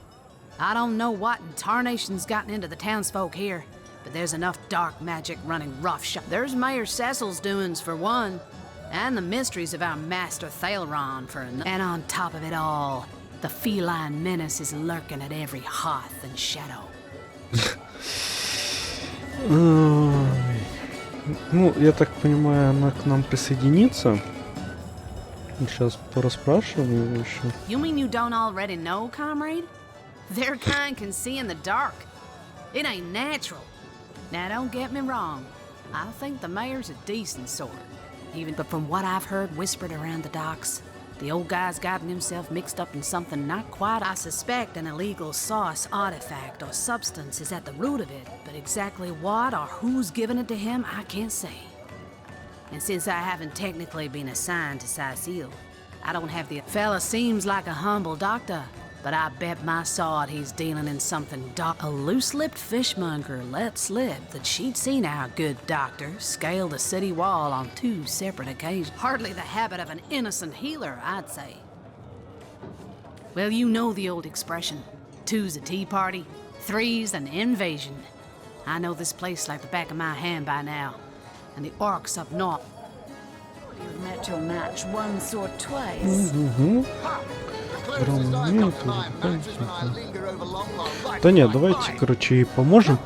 I don't know what in tarnation's gotten into the townsfolk here, but there's enough dark magic running roughshod. There's Mayor Cecil's doings for one, and the mysteries of our master Thalron for another. And on top of it all, the feline menace is lurking at every hearth and shadow. Ну, я так понимаю, она к нам присоединится. Сейчас порасспрашиваем его еще. You mean you don't already know, comrade? Their kind can see in the dark. It ain't natural. Now, don't get me wrong. I think the mayor's a decent sort. But from what I've heard whispered around the docks, the old guy's gotten himself mixed up in something not quite. I suspect an illegal source, artifact, or substance is at the root of it, but exactly what or who's given it to him, I can't say. And since I haven't technically been assigned to Sicil, I don't have the... Fella seems like a humble doctor, but I bet my sword he's dealing in something dark. A loose-lipped fishmonger let slip that she'd seen our good doctor scale the city wall on 2 separate occasions. Hardly the habit of an innocent healer, I'd say. Well, you know the old expression. 2's a tea party, 3's an invasion. I know this place like the back of my hand by now. And the orcs up north. You've met your match once or twice. Да нет, давайте, короче, ей поможем.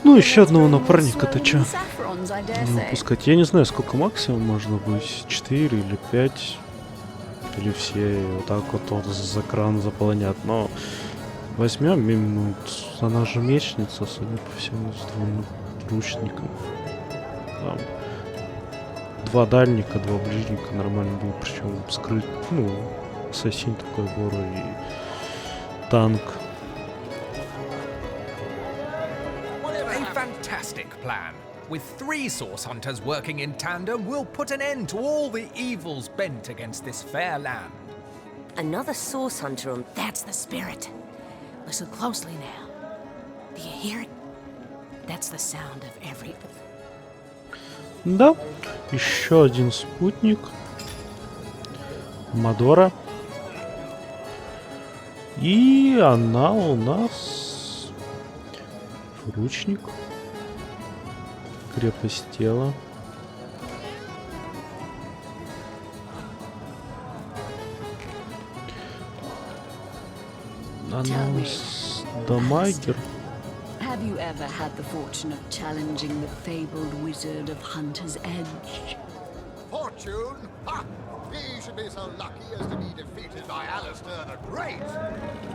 Ну, еще одного напарника-то чё? Не выпускать. Я не знаю, сколько максимум можно быть. 4 или 5. Или все вот так вот за кран заполонят. Но возьмем минут. Она же мечница, судя по всему, с 2 лучниками. Там 2 дальника, 2 ближника нормально будет. Причем скрыть, ну, ассасин такой гору и танк. A fantastic plan. With 3 source hunters working in tandem, we'll put an end to all the evils bent against this fair land. Another source hunter on... That's the spirit. Listen closely now. Do you hear it? That's the sound of every... Да, еще один спутник. Мадора. И она у нас ручник, крепость тела. Она у нас дамагер. Have you ever had the fortune of challenging the fabled wizard of Hunter's Edge? Fortune? Ha! He should be so lucky as to be defeated by Alistair the Great.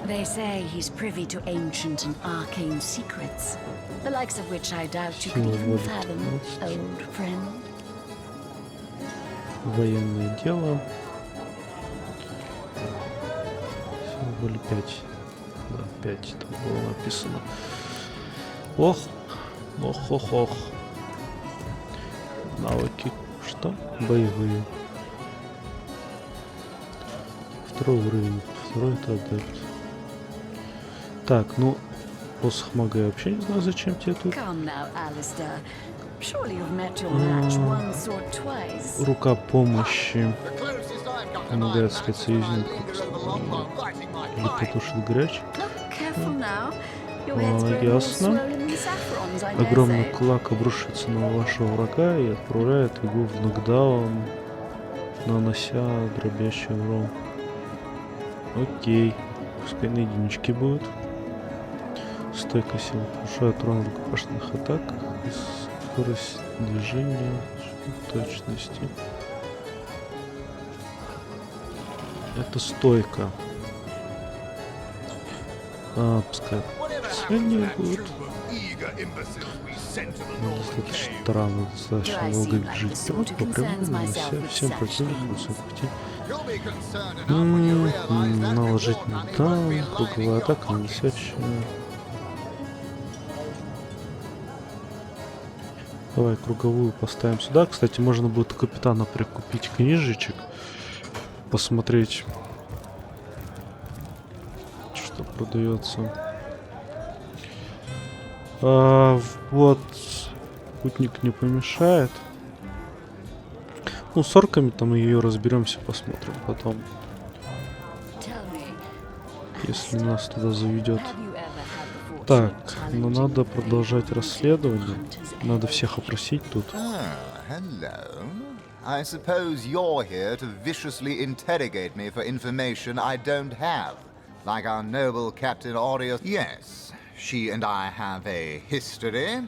They say he's privy to ancient and arcane secrets, the likes of which I doubt you could even fathom, old friend. Военное дело. Символы 5. Да, 5 там было написано. Ох, ох, ох, ох. Навыки. Что? Боевые. Второй уровень. Второй это адепт. Так, ну, посох мага я вообще не знаю, зачем тебе тут. Рука помощи. Помогает стать союзником. Или потушит горячий. Ясно. Огромный кулак обрушится на вашего врага и отправляет его в нокдаун, нанося дробящий урон. Окей. Пускай на единичке будет. Стойка сила повышает урон рукопашных атак и скорость движения, точности. Это стойка. Пускай последнее будет. Достаточно странно, достаточно долго бежит вперед, по прямому, нанося всем противникам высоких пути. Наложить даун, круговая атака, наносящая. Давай круговую поставим сюда. Кстати, можно будет у капитана прикупить книжечек, посмотреть, что продается. Вот, путник не помешает. Ну, с орками там ее разберемся, посмотрим потом. Если нас туда заведет. Так, но надо продолжать расследование. Надо всех опросить тут. Hello. I suppose you're here to viciously interrogate me for information I don't have. Like our noble Captain Aureus. Yes, she and I have a history.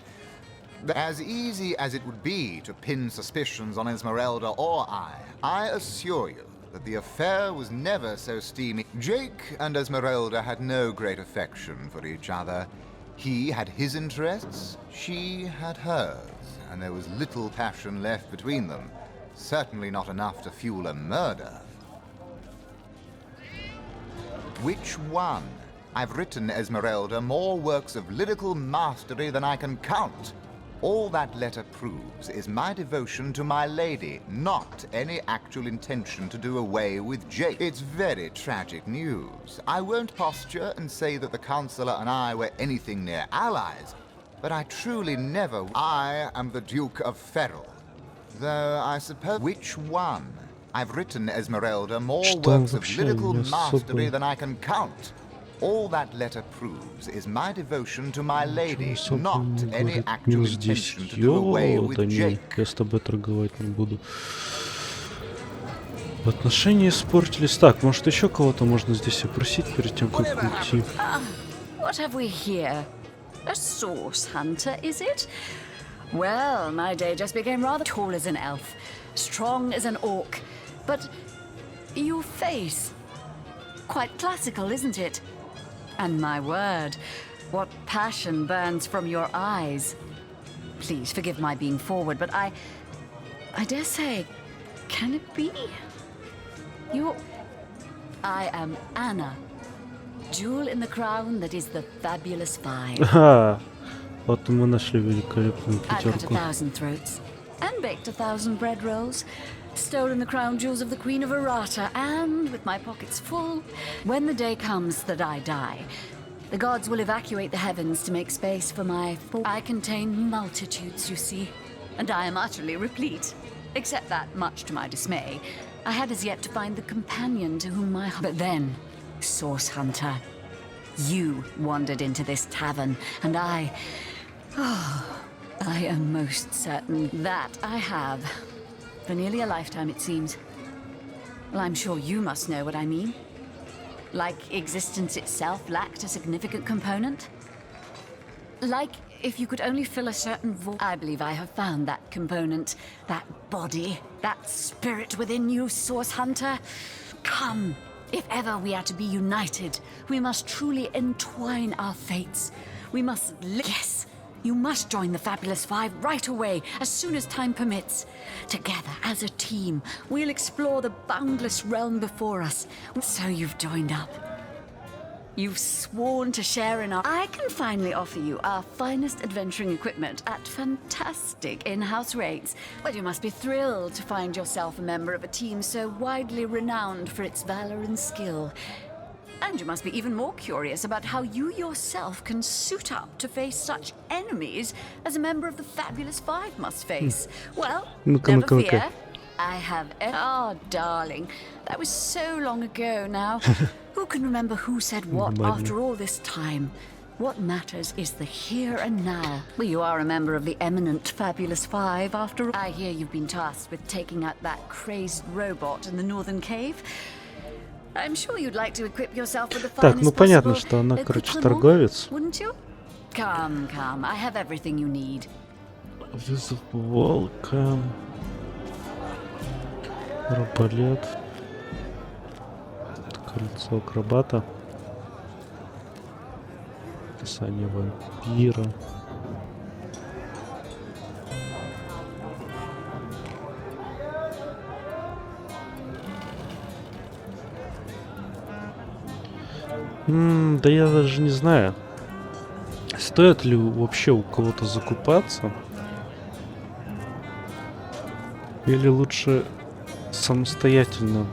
As easy as it would be to pin suspicions on Esmeralda or I assure you that the affair was never so steamy. Jake and Esmeralda had no great affection for each other. He had his interests, she had hers, and there was little passion left between them. Certainly not enough to fuel a murder. Which one? I've written, Esmeralda, more works of lyrical mastery than I can count. All that letter proves is my devotion to my lady, not any actual intention to do away with Jake. It's very tragic news. I won't posture and say that the Counselor and I were anything near allies, but I truly never... I am the Duke of Ferrell. Though I suppose... Which one? I've written, Esmeralda, more works of lyrical mastery than I can count. All that letter proves is my devotion to my lady, not any actual intention to do away with Jake. Я с тобой торговать не буду. Отношения испортились. Так, может еще кого-то можно здесь опросить перед тем, как уйти. What have we here? A source hunter, is it? Well, my day just became rather tall as an elf, strong as an orc, but your face, quite classical, isn't it? And my word, what passion burns from your eyes. Please forgive my being forward, but I dare say, can it be? I am Anna, jewel in the crown that is the fabulous five. Вот мы нашли великолепную I've cut пятерку. 1,000 throats and baked 1,000 bread rolls. Stolen the crown jewels of the Queen of Arata, and with my pockets full, when the day comes that I die, the gods will evacuate the heavens to make space for my... I contain multitudes, you see, and I am utterly replete. Except that, much to my dismay, I had as yet to find the companion to whom my... But then, Source Hunter, you wandered into this tavern, and I am most certain that I have. For nearly a lifetime, it seems. Well, I'm sure you must know what I mean. Like existence itself lacked a significant component? Like if you could only fill a certain void. I believe I have found that component, that body, that spirit within you, Source Hunter. Come, if ever we are to be united, we must truly entwine our fates. We must yes, you must join the Fabulous Five right away, as soon as time permits. Together, as a team, we'll explore the boundless realm before us. So you've joined up. You've sworn to share in our... I can finally offer you our finest adventuring equipment at fantastic in-house rates. Well, you must be thrilled to find yourself a member of a team so widely renowned for its valor and skill. And you must be even more curious about how you yourself can suit up to face such enemies as a member of the Fabulous Five must face. Well, never fear. I have... Oh, darling, that was so long ago now. Who can remember who said what after all this time? What matters is the here and now. Well, you are a member of the eminent Fabulous Five after all. I hear you've been tasked with taking out that crazed robot in the northern cave. I'm sure you'd like to equip yourself with the finest Так, ну понятно, что она, короче, торговец. Wouldn't you? Come, come, I have everything you need. Вызов волка. Арбалет. Кольцо акробата. Описание вампира. Да я даже не знаю, стоит ли вообще у кого-то закупаться, или лучше самостоятельно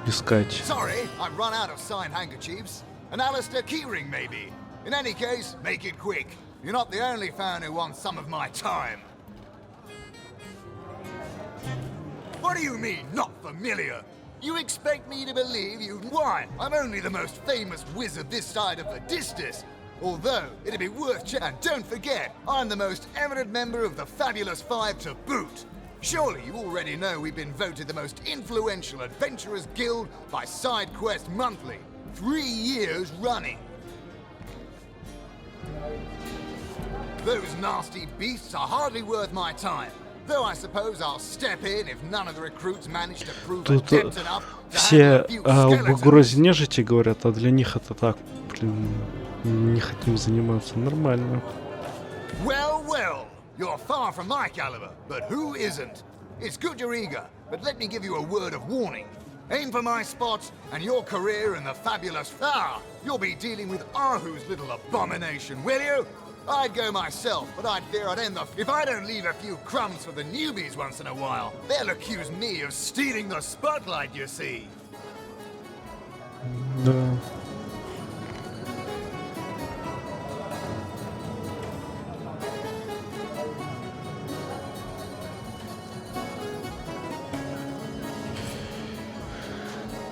искать. Sorry, I've run out of signed handkerchiefs. An Alistair keyring, maybe. In any case, make it quick. You're not the only fan who wants some of my time. What do you mean, not familiar? You expect me to believe you? Why? I'm only the most famous wizard this side of the distance. Although, it'd be worth and don't forget, I'm the most eminent member of the Fabulous Five to boot. Surely you already know we've been voted the most influential adventurers guild by SideQuest Monthly. 3 years running. Those nasty beasts are hardly worth my time. Though I suppose I'll step in if none of the recruits manage to prove adept enough to handle a few skeletons. Все об угрозе нежити говорят, а для них это так, блин, не хотим заниматься. Нормально. Well, well, you're far from my caliber, but who isn't? It's good you're eager, but let me give you a word of warning. Aim for my spots, and your career in the Fabulous... you'll be dealing with Ahu's little abomination, will you? I'd go myself, but I'd fear I'd end the... If I don't leave a few crumbs for the newbies once in a while, they'll accuse me of stealing the spotlight, you see. Да.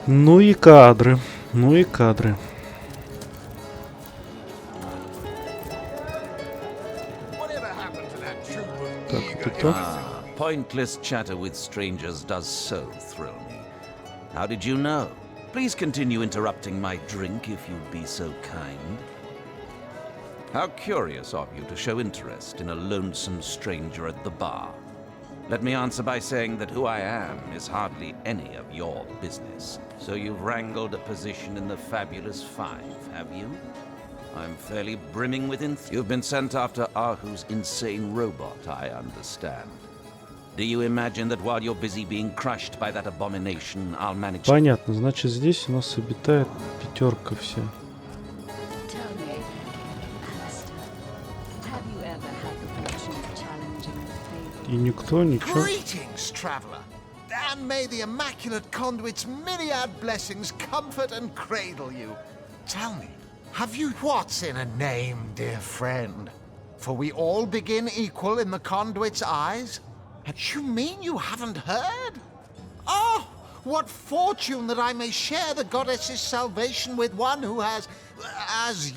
Ну и кадры, ну и кадры. Pointless chatter with strangers does so thrill me. How did you know? Please continue interrupting my drink if you'd be so kind. How curious of you to show interest in a lonesome stranger at the bar. Let me answer by saying that who I am is hardly any of your business. So you've wrangled a position in the Fabulous Five, have you? I'm fairly brimming with You've been sent after Ahu's insane robot, I understand. Do you imagine that while you're busy being crushed by that abomination, I'll manage... Понятно, значит здесь у нас обитает пятерка все. И никто ничего. Greetings, traveler, and may the immaculate conduit's myriad blessings comfort and cradle you. Tell me, have you what's in a name, dear friend? For we all begin equal in the conduit's eyes. And you mean you haven't heard? Oh, What fortune that I may share the goddess's salvation with one who has...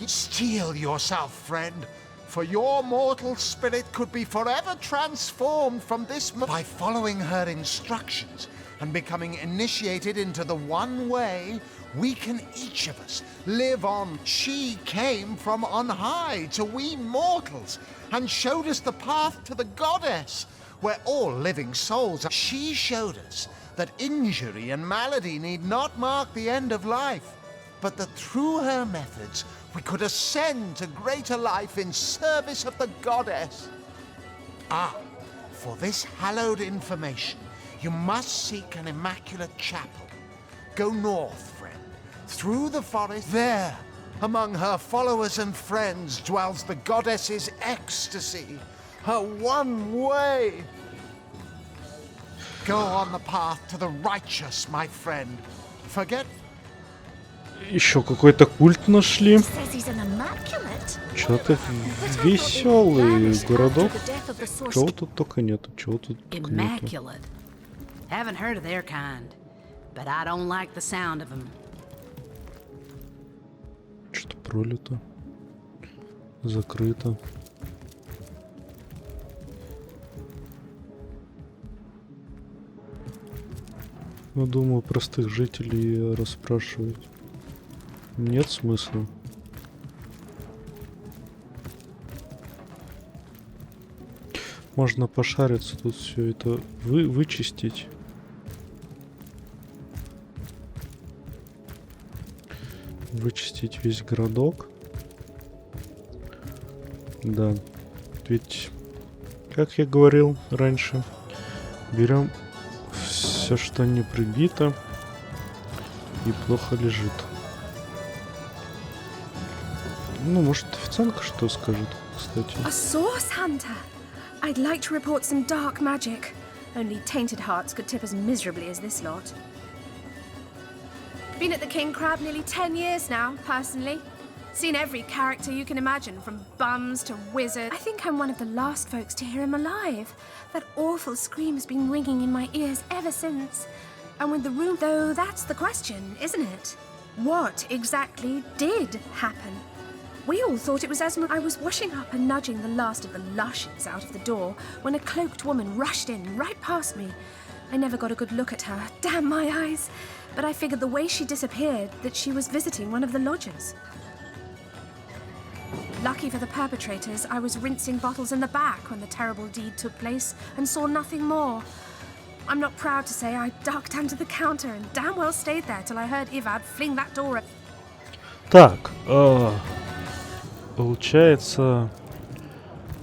Steel yourself, friend, for your mortal spirit could be forever transformed from this... by following her instructions and becoming initiated into the one way, we can each of us live on. She came from on high to we mortals and showed us the path to the goddess, where all living souls are. She showed us that injury and malady need not mark the end of life, but that through her methods we could ascend to greater life in service of the goddess. Ah, for this hallowed information, you must seek an immaculate chapel. Go north, friend, through the forest. There, among her followers and friends, dwells the goddess's ecstasy, her one way. Go on the path to the righteous, my friend. Forget... Еще какой-то культ нашли. Что-то веселый городок. Чего тут только нету, чего тут только нету. Haven't heard of their kind, but I don't like the sound of them. Что-то пролито. Закрыто. Ну, думаю, простых жителей расспрашивать нет смысла. Можно пошариться, тут все это вычистить. Вычистить весь городок. Да. Ведь, как я говорил раньше, берем все, что не прибито и плохо лежит. Ну, может, официантка что скажет, кстати. A source hunter. I'd like to report some dark magic. Only tainted hearts could tip as miserably as this lot. Been at the King Crab nearly 10 years now, personally. Seen every character you can imagine, from bums to wizards. I think I'm one of the last folks to hear him alive. That awful scream has been ringing in my ears ever since. And with the room, though, that's the question, isn't it? What exactly did happen? We all thought it was Esmer. I was washing up and nudging the last of the lushes out of the door when a cloaked woman rushed in right past me. I never got a good look at her. Damn my eyes. But I figured the way she disappeared that she was visiting one of the lodgers. Lucky for the perpetrators, I was rinsing bottles in the back when the terrible deed took place and saw nothing more. I'm not proud to say I ducked under the counter and damn well stayed there till I heard Ivad fling that door. Так, получается,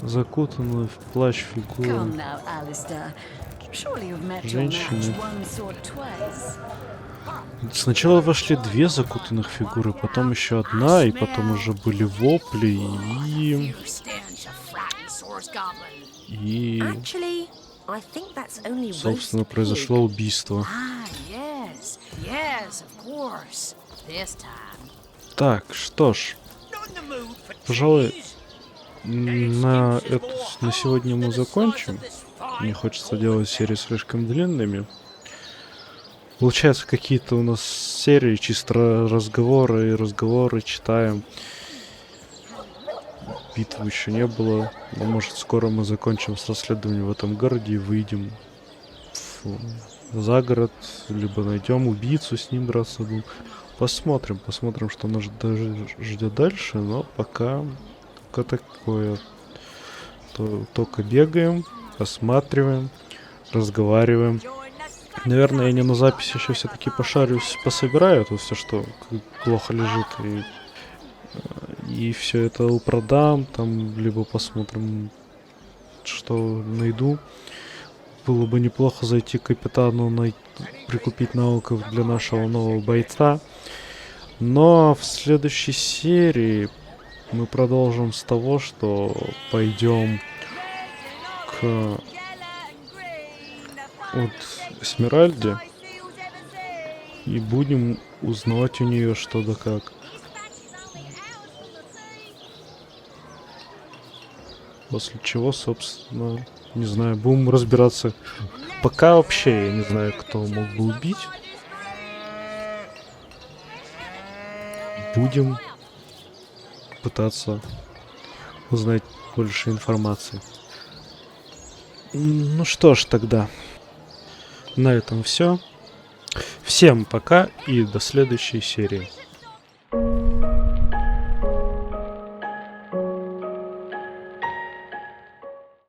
закутанная в плащ фигура женщины. Сначала вошли две закутанных фигуры, потом еще одна, и потом уже были вопли и собственно, произошло убийство. Так, что ж, пожалуй, на сегодня мы закончим. Не хочется делать серии слишком длинными. Получается, какие-то у нас серии чисто разговоры читаем. Битвы еще не было. Но, может, скоро мы закончим с расследованием в этом городе и выйдем за город, либо найдем убийцу, с ним драться будем. Посмотрим, что нас ждет дальше, но пока такое. Только бегаем, осматриваем, разговариваем. Наверное, я не на записи еще все-таки пошарюсь, пособираю тут все, что плохо лежит, и все это продам, там, либо посмотрим, что найду. Было бы неплохо зайти к капитану, прикупить навыков для нашего нового бойца. Но в следующей серии мы продолжим с того, что пойдем к Эсмеральде и будем узнавать у нее что да как. После чего, собственно, не знаю, будем разбираться. Пока вообще я не знаю, кто мог бы убить. будем пытаться узнать больше информации. Ну что ж тогда, на этом все. Всем пока и до следующей серии.